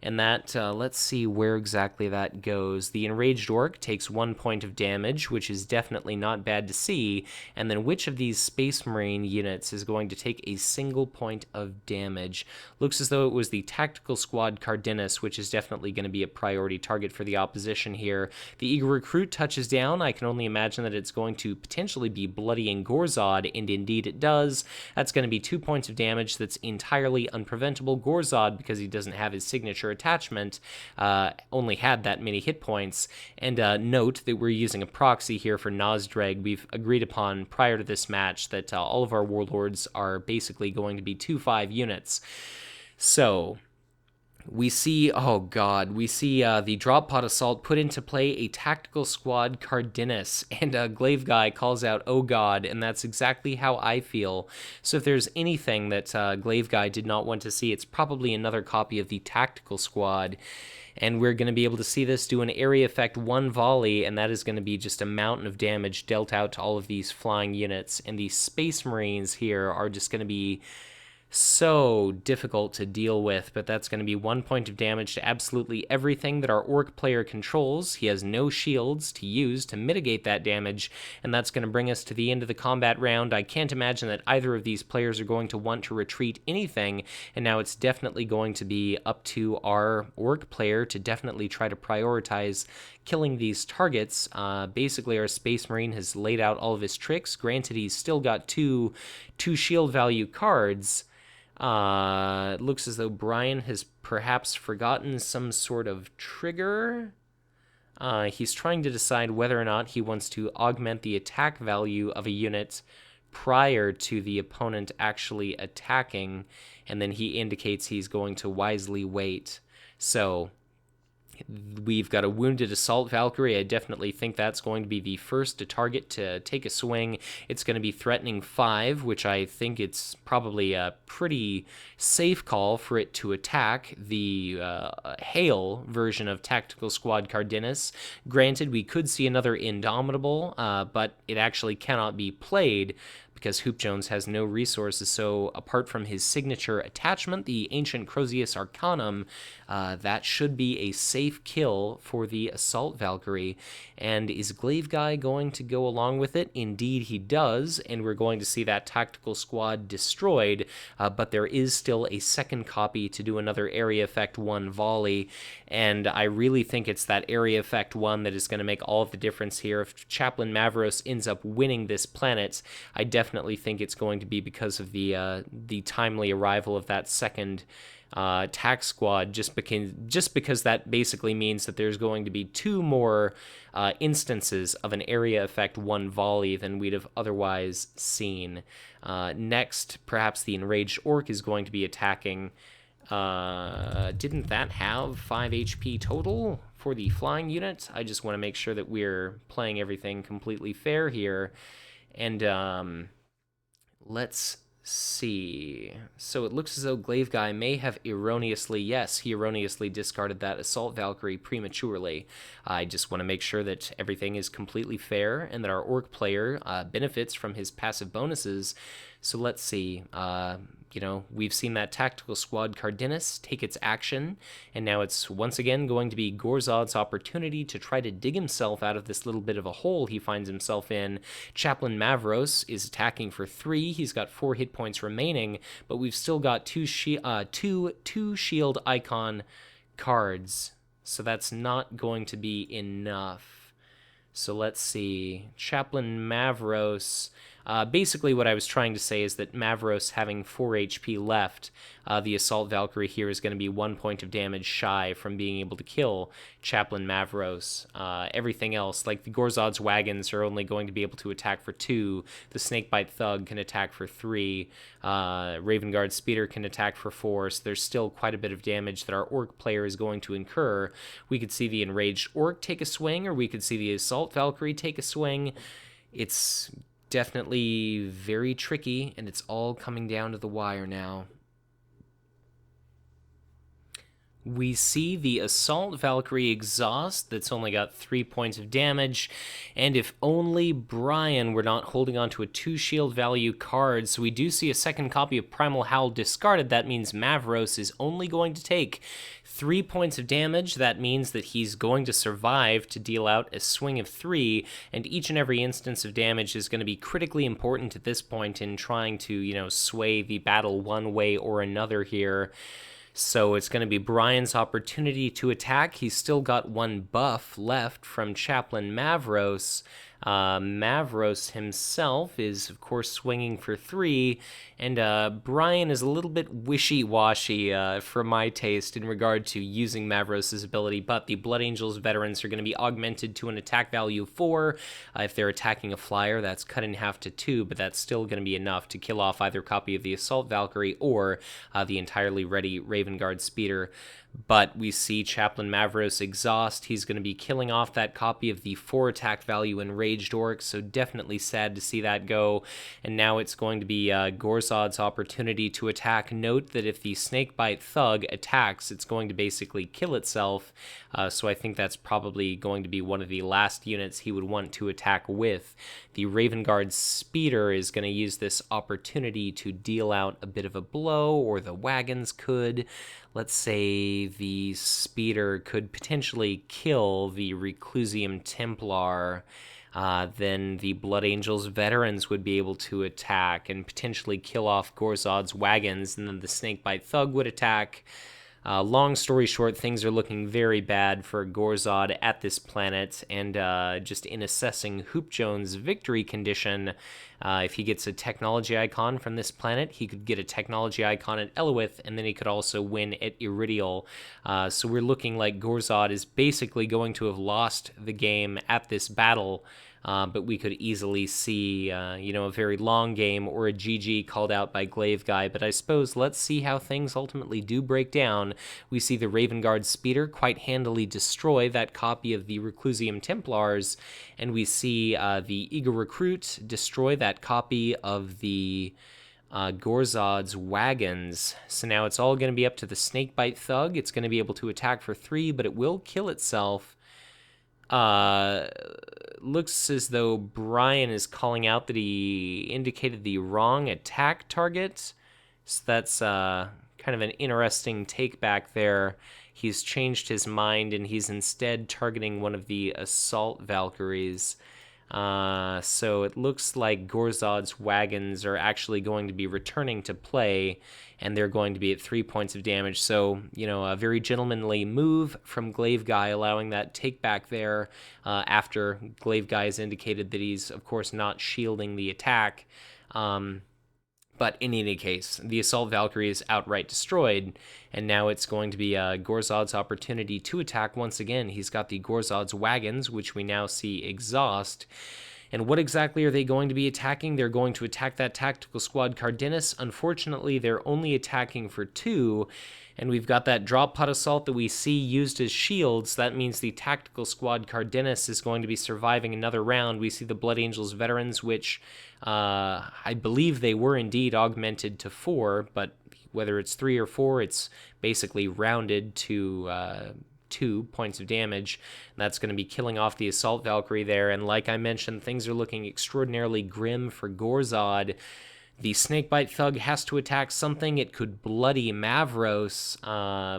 and that, let's see where exactly that goes. The Enraged Orc takes 1 point of damage, which is definitely not bad to see, and then which of these Space Marine units is going to take a single point of damage? Looks as though it was the Tactical Squad Cardenas, which is definitely going to be a priority target for the opposition here. The Eager Recruit touches down. I can only imagine that it's going to potentially be bloodying Gorzod, and indeed it does. That's going to be 2 points of damage that's entirely unpreventable. Gorzod, because he doesn't have his signature attachment, only had that many hit points. And note that we're using a proxy here for Nozdreg. We've agreed upon prior to this match that all of our warlords are basically going to be 2/5 units. So we see, oh god, we see the Drop Pod Assault put into play a Tactical Squad Cardenas, and Glaiveguy calls out, oh god, and that's exactly how I feel. So if there's anything that Glaiveguy did not want to see, it's probably another copy of the Tactical Squad. And we're going to be able to see this do an area effect 1 volley, and that is going to be just a mountain of damage dealt out to all of these flying units. And the Space Marines here are just going to be so difficult to deal with, but that's going to be 1 point of damage to absolutely everything that our Orc player controls. He has no shields to use to mitigate that damage, and that's going to bring us to the end of the combat round. I can't imagine that either of these players are going to want to retreat anything, and now it's definitely going to be up to our Orc player to definitely try to prioritize killing these targets. Basically, our Space Marine has laid out all of his tricks. Granted, he's still got two shield value cards. It looks as though Brian has perhaps forgotten some sort of trigger. He's trying to decide whether or not he wants to augment the attack value of a unit prior to the opponent actually attacking, and then he indicates he's going to wisely wait. So We've got a wounded Assault Valkyrie. I definitely think that's going to be the first to target to take a swing. It's going to be threatening 5, which I think it's probably a pretty safe call for it to attack the Hail version of Tactical Squad Cardenas. Granted, we could see another Indomitable, but it actually cannot be played because Hoop Jones has no resources. So apart from his signature attachment, the Ancient Crozius Arcanum, that should be a safe kill for the Assault Valkyrie. And is glaiveguy going to go along with it? Indeed he does, and we're going to see that tactical squad destroyed, but there is still a second copy to do another Area Effect 1 volley, and I really think it's that Area Effect 1 that is going to make all of the difference here. If Chaplain Mavros ends up winning this planet, I definitely think it's going to be because of the timely arrival of that second tack squad, just because that basically means that there's going to be 2 more instances of an Area Effect 1 volley than we'd have otherwise seen. Next, perhaps the Enraged Orc is going to be attacking. Didn't that have 5 HP total for the flying unit? I just want to make sure that we're playing everything completely fair here. And let's see. So it looks as though glaiveguy may have erroneously, yes, he erroneously discarded that Assault Valkyrie prematurely. I just want to make sure that everything is completely fair and that our Orc player benefits from his passive bonuses. So let's see. We've seen that Tactical Squad Cardenas take its action, and now it's once again going to be Gorzod's opportunity to try to dig himself out of this little bit of a hole he finds himself in. Chaplain Mavros is attacking for 3. He's got 4 hit points remaining, but we've still got two shield icon cards, so that's not going to be enough. So let's see. Chaplain Mavros. Basically, what I was trying to say is that Mavros having 4 HP left, the Assault Valkyrie here is going to be 1 point of damage shy from being able to kill Chaplain Mavros. Everything else, like the Gorzod's wagons, are only going to be able to attack for 2. The Snakebite Thug can attack for 3. Ravenguard Speeder can attack for 4. So there's still quite a bit of damage that our Orc player is going to incur. We could see the Enraged Orc take a swing, or we could see the Assault Valkyrie take a swing. It's definitely very tricky, and it's all coming down to the wire now. We see the Assault Valkyrie exhaust that's only got 3 points of damage, and if only Brian were not holding on to a 2 shield value card. So we do see a second copy of Primal Howl discarded. That means Mavros is only going to take 3 points of damage. That means that he's going to survive to deal out a swing of 3, and each and every instance of damage is going to be critically important at this point in trying to, sway the battle one way or another here. So it's going to be Brian's opportunity to attack. He's still got 1 buff left from Chaplain Mavros. Mavros himself is, of course, swinging for 3, and Brian is a little bit wishy-washy for my taste in regard to using Mavros' ability, but the Blood Angels veterans are going to be augmented to an attack value of 4. If they're attacking a flyer, that's cut in half to 2, but that's still going to be enough to kill off either copy of the Assault Valkyrie or the entirely ready Ravenguard Speeder. But we see Chaplain Mavros exhaust. He's going to be killing off that copy of the 4 attack value Enraged Orc, so definitely sad to see that go. And now it's going to be Gorzod's opportunity to attack. Note that if the Snakebite Thug attacks, it's going to basically kill itself, so I think that's probably going to be one of the last units he would want to attack with. The Ravenguard Speeder is going to use this opportunity to deal out a bit of a blow, or the wagons could. Let's say the Speeder could potentially kill the Reclusium Templar. Then the Blood Angels veterans would be able to attack and potentially kill off Gorzod's wagons, and then the Snakebite Thug would attack. Long story short, things are looking very bad for Gorzod at this planet, and just in assessing Hoop Jones' victory condition, If he gets a technology icon from this planet, he could get a technology icon at Elowith, and then he could also win at Iridial. So we're looking like Gorzod is basically going to have lost the game at this battle. But we could easily see, a very long game or a GG called out by glaiveguy. But I suppose let's see how things ultimately do break down. We see the Raven Guard Speeder quite handily destroy that copy of the Reclusium Templars, and we see the Eager Recruit destroy that copy of the Gorzod's wagons. So now it's all going to be up to the Snakebite Thug. It's going to be able to attack for 3, but it will kill itself. Looks as though Brian is calling out that he indicated the wrong attack target. So that's kind of an interesting take back there. He's changed his mind and he's instead targeting one of the Assault Valkyries. So it looks like Gorzod's wagons are actually going to be returning to play, and they're going to be at 3 points of damage. So, a very gentlemanly move from glaiveguy, allowing that take back there after glaiveguy has indicated that he's, of course, not shielding the attack. But in any case, the Assault Valkyrie is outright destroyed, and now it's going to be Gorzod's opportunity to attack once again. He's got the Gorzod's wagons, which we now see exhaust. And what exactly are they going to be attacking? They're going to attack that Tactical Squad Cardenas. Unfortunately, they're only attacking for 2, and we've got that drop pod assault that we see used as shields. That means the Tactical Squad Cardenas is going to be surviving another round. We see the Blood Angels veterans, which I believe they were indeed augmented to 4, but whether it's 3 or 4, it's basically rounded to 2 points of damage. And that's going to be killing off the Assault Valkyrie there. And like I mentioned, things are looking extraordinarily grim for Gorzod. The Snakebite Thug has to attack something. It could bloody Mavros,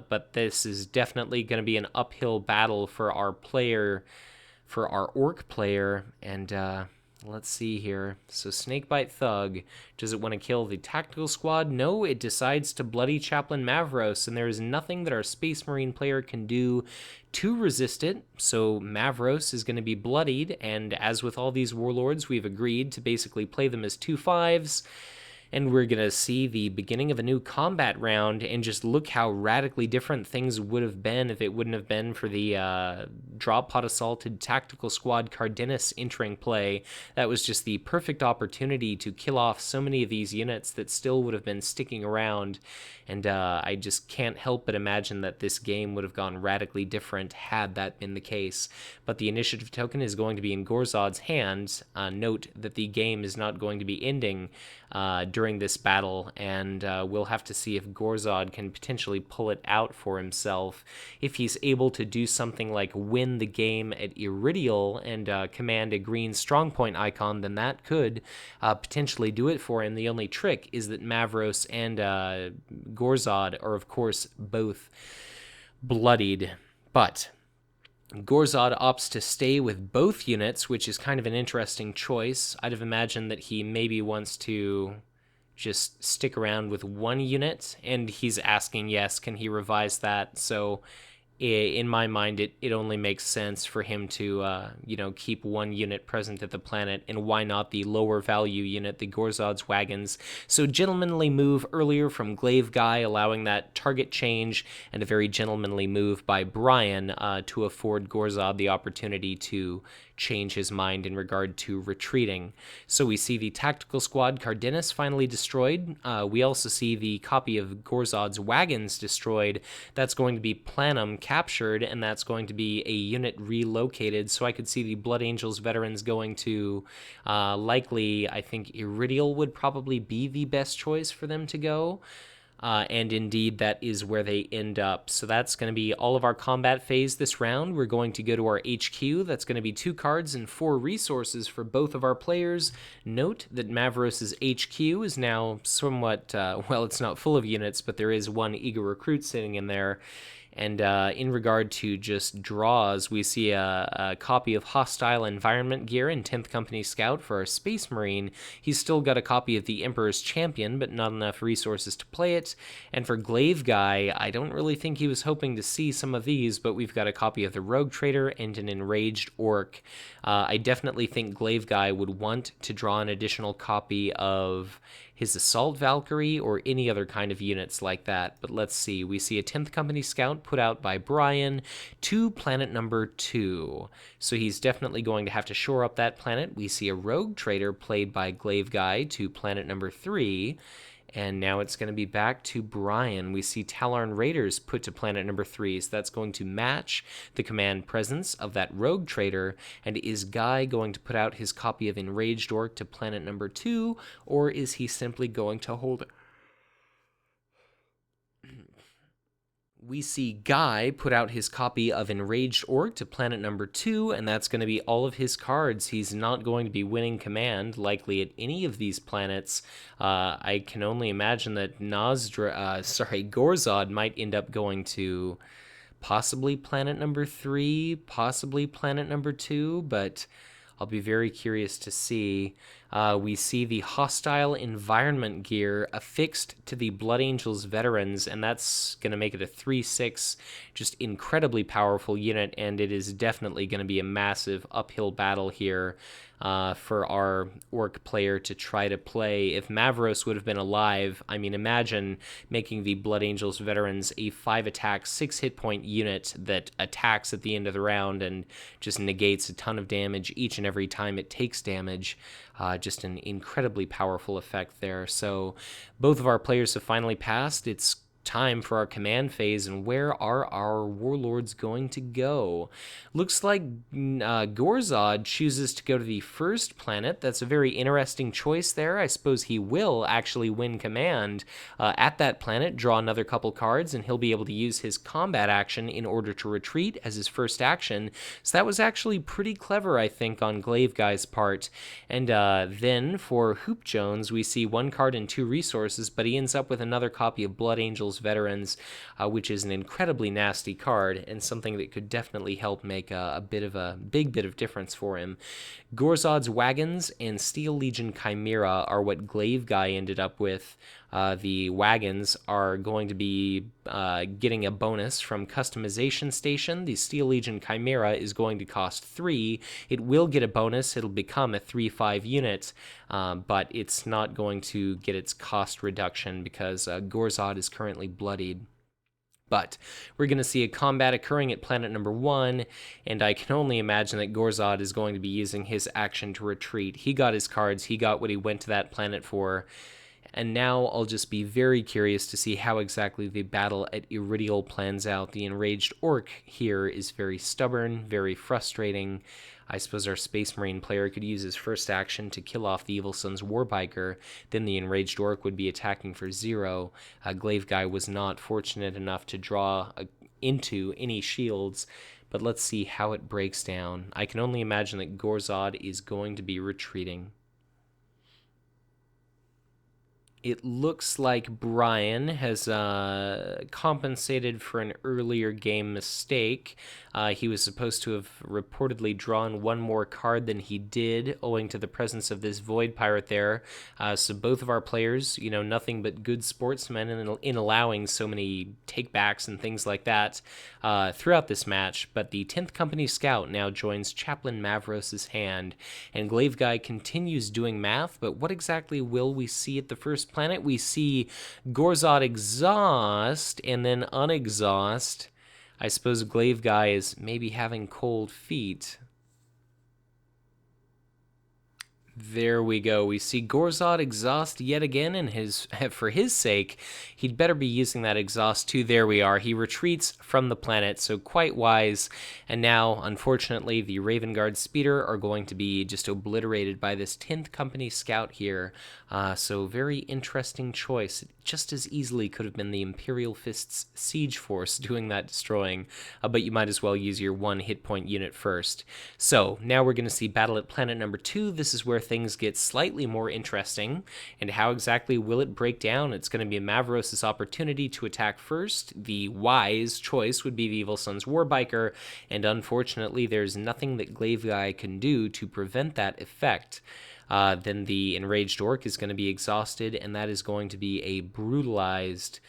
but this is definitely going to be an uphill battle for our Orc player. And let's see here. So Snakebite Thug, does it want to kill the Tactical Squad? No, it decides to bloody Chaplain Mavros, and there is nothing that our Space Marine player can do to resist it. So Mavros is going to be bloodied, and as with all these warlords, we've agreed to basically play them as 2/5s. And we're going to see the beginning of a new combat round, and just look how radically different things would have been if it wouldn't have been for the drop pod assaulted Tactical Squad Cardenas entering play. That was just the perfect opportunity to kill off so many of these units that still would have been sticking around. And I just can't help but imagine that this game would have gone radically different had that been the case. But the initiative token is going to be in Gorzod's hands. Note that the game is not going to be ending during this battle, and we'll have to see if Gorzod can potentially pull it out for himself. If he's able to do something like win the game at Iridial and command a green strongpoint icon, then that could potentially do it for him. The only trick is that Mavros and Gorzod are, of course, both bloodied. But Gorzod opts to stay with both units, which is kind of an interesting choice. I'd have imagined that he maybe wants to just stick around with one unit, and he's asking, yes, can he revise that? So in my mind, it only makes sense for him to, keep one unit present at the planet, and why not the lower value unit, the Gorzod's wagons? So gentlemanly move earlier from glaiveguy, allowing that target change, and a very gentlemanly move by Brian to afford Gorzod the opportunity to change his mind in regard to retreating. So we see the Tactical Squad Cardenas finally destroyed. We also see the copy of Gorzod's wagons destroyed. That's going to be Planum captured, and that's going to be a unit relocated. So I could see the Blood Angels veterans going to likely, I think Iridial would probably be the best choice for them to go. And indeed, that is where they end up. So that's going to be all of our combat phase this round. We're going to go to our HQ. That's going to be 2 cards and 4 resources for both of our players. Note that Mavros' HQ is now somewhat, it's not full of units, but there is one Eager Recruit sitting in there. And in regard to just draws, we see a copy of Hostile Environment Gear in 10th Company Scout for our Space Marine. He's still got a copy of the Emperor's Champion, but not enough resources to play it. And for glaiveguy, I don't really think he was hoping to see some of these, but we've got a copy of the Rogue Trader and an Enraged Orc. I definitely think glaiveguy would want to draw an additional copy of his Assault Valkyrie or any other kind of units like that. But let's see. We see a 10th Company Scout put out by Brian to planet number 2. So he's definitely going to have to shore up that planet. We see a Rogue Trader played by glaiveguy to planet number 3. And now it's going to be back to Brian. We see Talarn Raiders put to planet number 3, so that's going to match the command presence of that Rogue Trader. And is Guy going to put out his copy of Enraged Orc to planet number 2, or is he simply going to hold it? We see Guy put out his copy of Enraged Orc to planet number 2, and that's going to be all of his cards. He's not going to be winning command, likely at any of these planets. I can only imagine that Gorzod might end up going to possibly planet number 3, possibly planet number 2, but I'll be very curious to see. We see the Hostile Environment Gear affixed to the Blood Angels Veterans, and that's going to make it a 3/6, just incredibly powerful unit, and it is definitely going to be a massive uphill battle here for our Orc player to try to play. If Mavros would have been alive, I mean, imagine making the Blood Angels Veterans a 5-attack, 6-hit-point unit that attacks at the end of the round and just negates a ton of damage each and every time it takes damage. Just an incredibly powerful effect there. So both of our players have finally passed. It's time for our command phase, and where are our warlords going to go? Looks like Gorzod chooses to go to the first planet. That's a very interesting choice there. I suppose he will actually win command at that planet, draw another couple cards, and he'll be able to use his combat action in order to retreat as his first action. So that was actually pretty clever, I think, on glaiveguy's part. And then for Hoop Jones, we see 1 card and 2 resources, but he ends up with another copy of Blood Angels Veterans, which is an incredibly nasty card and something that could definitely help make a big bit of difference for him. Gorzod's Wagons and Steel Legion Chimera are what glaiveguy ended up with. The Wagons are going to be getting a bonus from Customization Station. The Steel Legion Chimera is going to cost 3. It will get a bonus. It'll become a 3/5 unit, but it's not going to get its cost reduction because Gorzod is currently bloodied. But we're going to see a combat occurring at planet number 1, and I can only imagine that Gorzod is going to be using his action to retreat. He got his cards. He got what he went to that planet for. And now I'll just be very curious to see how exactly the battle at Iridial plans out. The Enraged Orc here is very stubborn, very frustrating. I suppose our Space Marine player could use his first action to kill off the Evil Sun's Warbiker. Then the Enraged Orc would be attacking for 0. Glaiveguy was not fortunate enough to draw into any shields. But let's see how it breaks down. I can only imagine that Gorzod is going to be retreating. It looks like Brian has compensated for an earlier game mistake. He was supposed to have reportedly drawn 1 more card than he did, owing to the presence of this Void Pirate there. So both of our players, nothing but good sportsmen in allowing so many takebacks and things like that throughout this match. But the 10th Company Scout now joins Chaplain Mavros' hand, and glaiveguy continues doing math, but what exactly will we see at the first planet? We see Gorzod exhaust and then unexhaust. I suppose glaiveguy is maybe having cold feet. There we go. We see Gorzod exhaust yet again, and for his sake, he'd better be using that exhaust too. There we are. He retreats from the planet, so quite wise. And now, unfortunately, the Raven Guard Speeder are going to be just obliterated by this 10th Company Scout here. So very interesting choice. It just as easily could have been the Imperial Fist's Siege Force doing that destroying, but you might as well use your 1 hit point unit first. So now we're going to see battle at planet number 2. This is where things get slightly more interesting. And how exactly will it break down? It's going to be Mavros' opportunity to attack first. The wise choice would be the Evil Sun's Warbiker, and unfortunately there's nothing that glaiveguy can do to prevent that effect. Then the Enraged Orc is going to be exhausted, and that is going to be a brutalized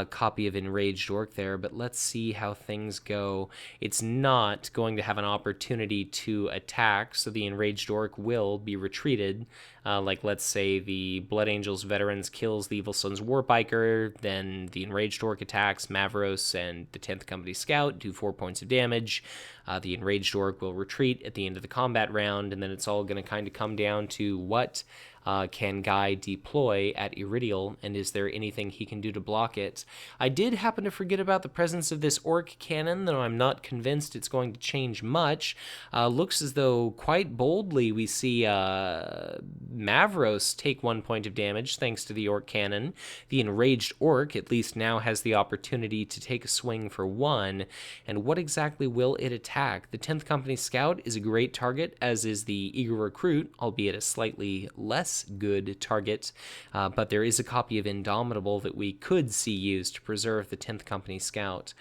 copy of Enraged Orc there, but let's see how things go. It's not going to have an opportunity to attack, so the Enraged Orc will be retreated. Like, let's say the Blood Angels Veterans kills the Evil Sun's Warbiker, then the Enraged Orc attacks Mavros and the 10th Company Scout, do 4 points of damage. The Enraged Orc will retreat at the end of the combat round, and then it's all going to kind of come down to what can Guy deploy at Iridial, and is there anything he can do to block it? I did happen to forget about the presence of this Orc Cannon, though I'm not convinced it's going to change much. Looks as though quite boldly we see Mavros take 1 point of damage thanks to the Orc Cannon. The Enraged Orc at least now has the opportunity to take a swing for 1, and what exactly will it attack? The 10th Company Scout is a great target, as is the Eager Recruit, albeit a slightly less good target, but there is a copy of Indomitable that we could see used to preserve the 10th Company Scout.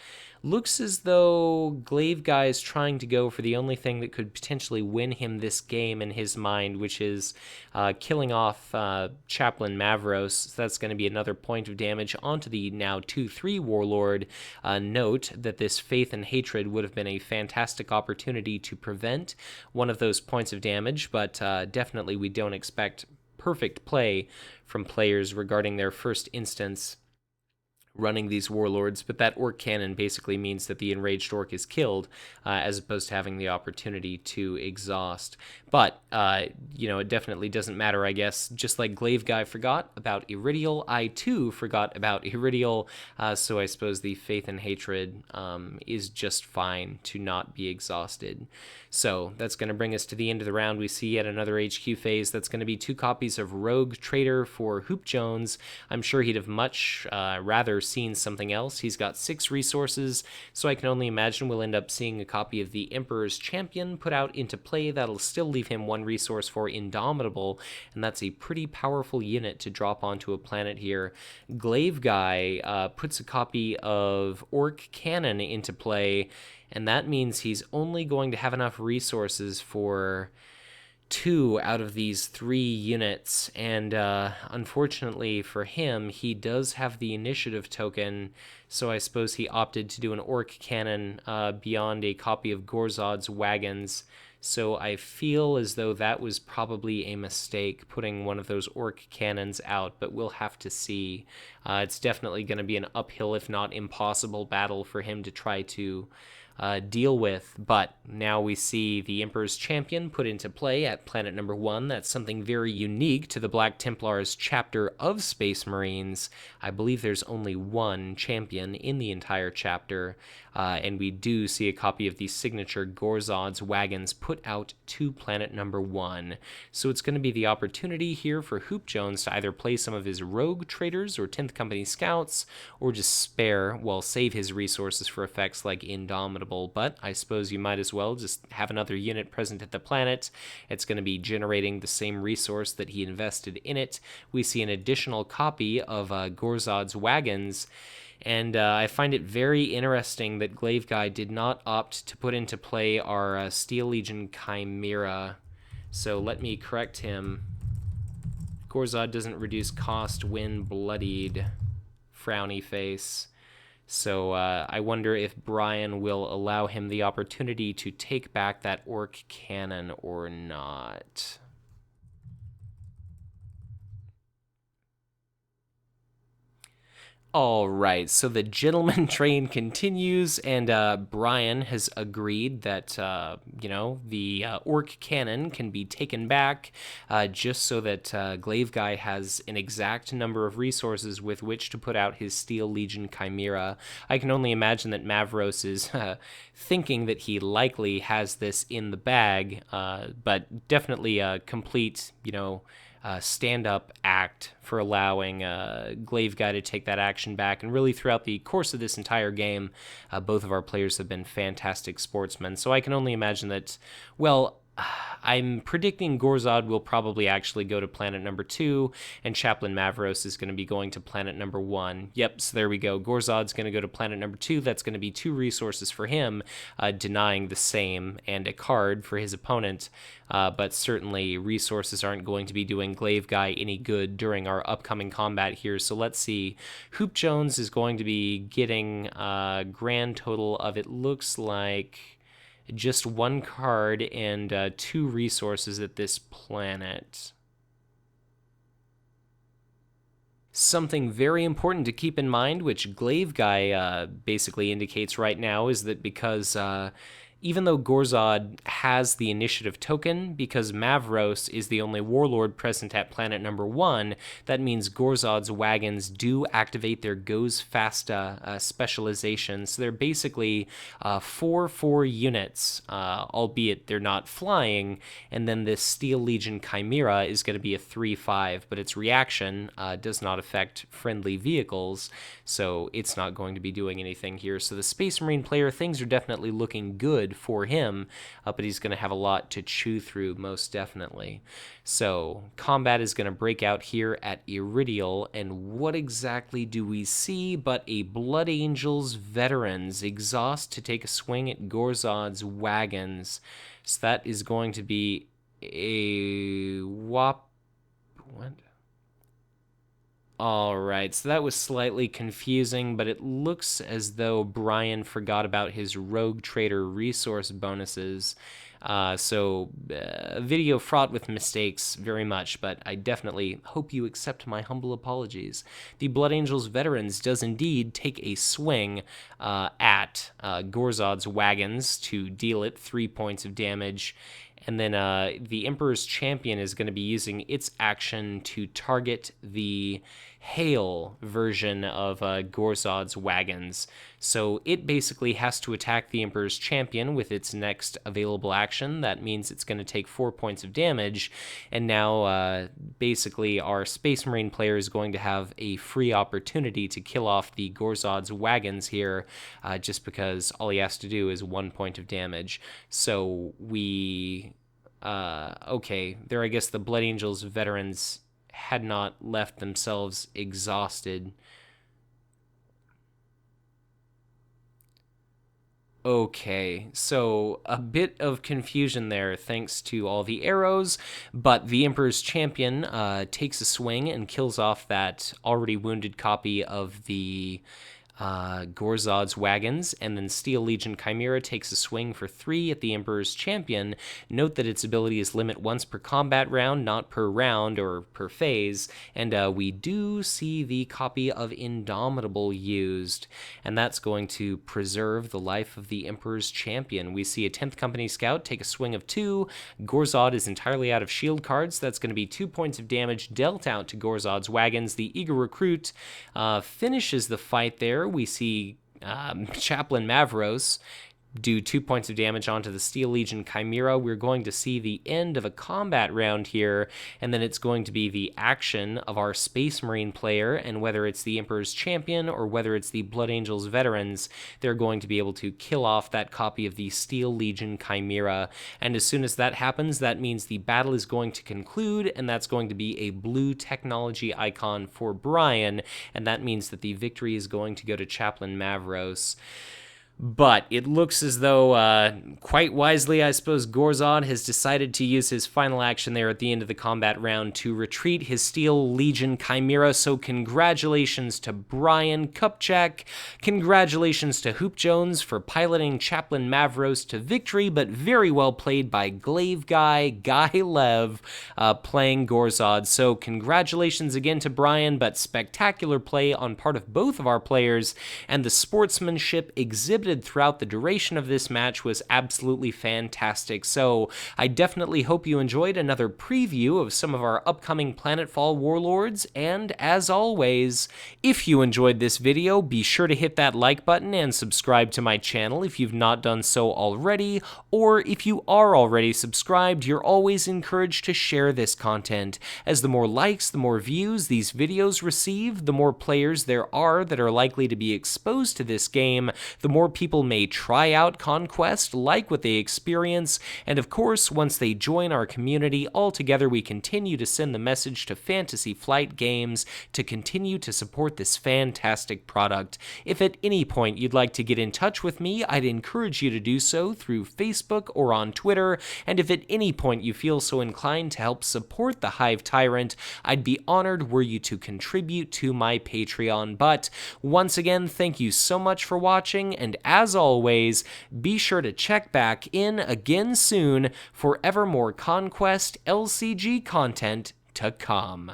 Looks as though glaiveguy is trying to go for the only thing that could potentially win him this game in his mind, which is killing off Chaplain Mavros. So that's going to be another point of damage onto the now 2/3 Warlord. Note that this Faith and Hatred would have been a fantastic opportunity to prevent one of those points of damage, but definitely we don't expect perfect play from players regarding their first instance running these warlords, but that Orc Cannon basically means that the Enraged Orc is killed, as opposed to having the opportunity to exhaust. But, it definitely doesn't matter, I guess. Just like glaiveguy forgot about Iridial, I too forgot about Iridial, so I suppose the Faith and Hatred is just fine to not be exhausted. So that's going to bring us to the end of the round. We see yet another HQ phase. That's going to be 2 copies of Rogue Trader for Hoop Jones. I'm sure he'd have much rather seen something else. He's got 6 resources, so I can only imagine we'll end up seeing a copy of the Emperor's Champion put out into play. That'll still leave him 1 resource for Indomitable, and that's a pretty powerful unit to drop onto a planet here. glaiveguy puts a copy of Orc Cannon into play, and that means he's only going to have enough resources for 2 out of these 3 units, and unfortunately for him, he does have the initiative token, so I suppose he opted to do an Orc Cannon beyond a copy of Gorzod's Wagons. So I feel as though that was probably a mistake, putting one of those Orc Cannons out, but we'll have to see. It's definitely going to be an uphill, if not impossible, battle for him to try to deal with, but now we see the Emperor's Champion put into play at planet number 1. That's something very unique to the Black Templars chapter of Space Marines. I believe there's only 1 champion in the entire chapter, and we do see a copy of the signature Gorzod's Wagons put out to planet number 1. So it's going to be the opportunity here for Hoop Jones to either play some of his Rogue Traders or 10th Company Scouts, or just save his resources for effects like Indomitable. But I suppose you might as well just have another unit present at the planet. It's going to be generating the same resource that he invested in it. We see an additional copy of Gorzod's Wagons, and I find it very interesting that glaiveguy did not opt to put into play our Steel Legion Chimera. So let me correct him. Gorzod doesn't reduce cost when bloodied. Frowny face. So I wonder if Brian will allow him the opportunity to take back that Orc Cannon or not. All right, so the gentleman train continues, and Brian has agreed that, the Orc Cannon can be taken back just so that glaiveguy has an exact number of resources with which to put out his Steel Legion Chimera. I can only imagine that Mavros is thinking that he likely has this in the bag, but definitely a complete, stand-up act for allowing glaiveguy to take that action back. And really throughout the course of this entire game, both of our players have been fantastic sportsmen. So I can only imagine that, well, I'm predicting Gorzod will probably actually go to planet number 2, and Chaplain Mavros is going to be going to planet number 1. Yep, so there we go. Gorzod's going to go to planet number 2. That's going to be 2 resources for him, denying the same, and a card for his opponent. But certainly resources aren't going to be doing glaiveguy any good during our upcoming combat here. So let's see. Hoop Jones is going to be getting a grand total of, it looks like, just 1 card and 2 resources at this planet. Something very important to keep in mind, which glaiveguy basically indicates right now, is that because even though Gorzod has the initiative token, because Mavros is the only warlord present at planet number 1, that means Gorzod's wagons do activate their Goes Fasta specialization. So they're basically 4/4 units, albeit they're not flying, and then this Steel Legion Chimera is going to be a 3/5, but its reaction does not affect friendly vehicles, so it's not going to be doing anything here. So the Space Marine player, things are definitely looking good for him, but he's going to have a lot to chew through, most definitely. So combat is going to break out here at Iridial, and what exactly do we see but a Blood Angels Veterans exhaust to take a swing at Gorzod's wagons. So that is going to be a what? Alright, so that was slightly confusing, but it looks as though Brian forgot about his Rogue Trader resource bonuses. Video fraught with mistakes very much, but I definitely hope you accept my humble apologies. The Blood Angels Veterans does indeed take a swing at Gorzod's wagons to deal it 3 points of damage. And then the Emperor's Champion is going to be using its action to target the Hail version of Gorzod's wagons. So it basically has to attack the Emperor's Champion with its next available action. That means it's going to take 4 points of damage. And now basically our Space Marine player is going to have a free opportunity to kill off the Gorzod's wagons here, just because all he has to do is 1 point of damage. So we... okay, there I guess the Blood Angels Veterans had not left themselves exhausted. Okay, so a bit of confusion there thanks to all the arrows, but the Emperor's Champion takes a swing and kills off that already wounded copy of the Gorzod's wagons, and then Steel Legion Chimera takes a swing for 3 at the Emperor's Champion. Note that its ability is limit once per combat round, not per round or per phase, and we do see the copy of Indomitable used, and that's going to preserve the life of the Emperor's Champion. We see a 10th Company Scout take a swing of 2. Gorzod is entirely out of shield cards. That's going to be 2 points of damage dealt out to Gorzod's wagons. The Eager Recruit finishes the fight there. We see Chaplain Mavros do 2 points of damage onto the Steel Legion Chimera. We're going to see the end of a combat round here, and then it's going to be the action of our Space Marine player, and whether it's the Emperor's Champion or whether it's the Blood Angels Veterans, they're going to be able to kill off that copy of the Steel Legion Chimera. And as soon as that happens, that means the battle is going to conclude, and that's going to be a blue technology icon for Brian, and that means that the victory is going to go to Chaplain Mavros. But it looks as though, quite wisely, I suppose, Gorzod has decided to use his final action there at the end of the combat round to retreat his Steel Legion Chimera. So congratulations to Brian Kupcheck. Congratulations to Hoop Jones for piloting Chaplain Mavros to victory, but very well played by glaiveguy Guy Lev playing Gorzod. So congratulations again to Brian, but spectacular play on part of both of our players, and the sportsmanship exhibited throughout the duration of this match was absolutely fantastic. So I definitely hope you enjoyed another preview of some of our upcoming Planetfall warlords, and as always, if you enjoyed this video, be sure to hit that like button and subscribe to my channel if you've not done so already, or if you are already subscribed, you're always encouraged to share this content, as the more likes, the more views these videos receive, the more players there are that are likely to be exposed to this game, the more people may try out Conquest, like what they experience, and of course, once they join our community, all together we continue to send the message to Fantasy Flight Games to continue to support this fantastic product. If at any point you'd like to get in touch with me, I'd encourage you to do so through Facebook or on Twitter, and if at any point you feel so inclined to help support the Hive Tyrant, I'd be honored were you to contribute to my Patreon. But once again, thank you so much for watching, and as always, be sure to check back in again soon for ever more Conquest LCG content to come.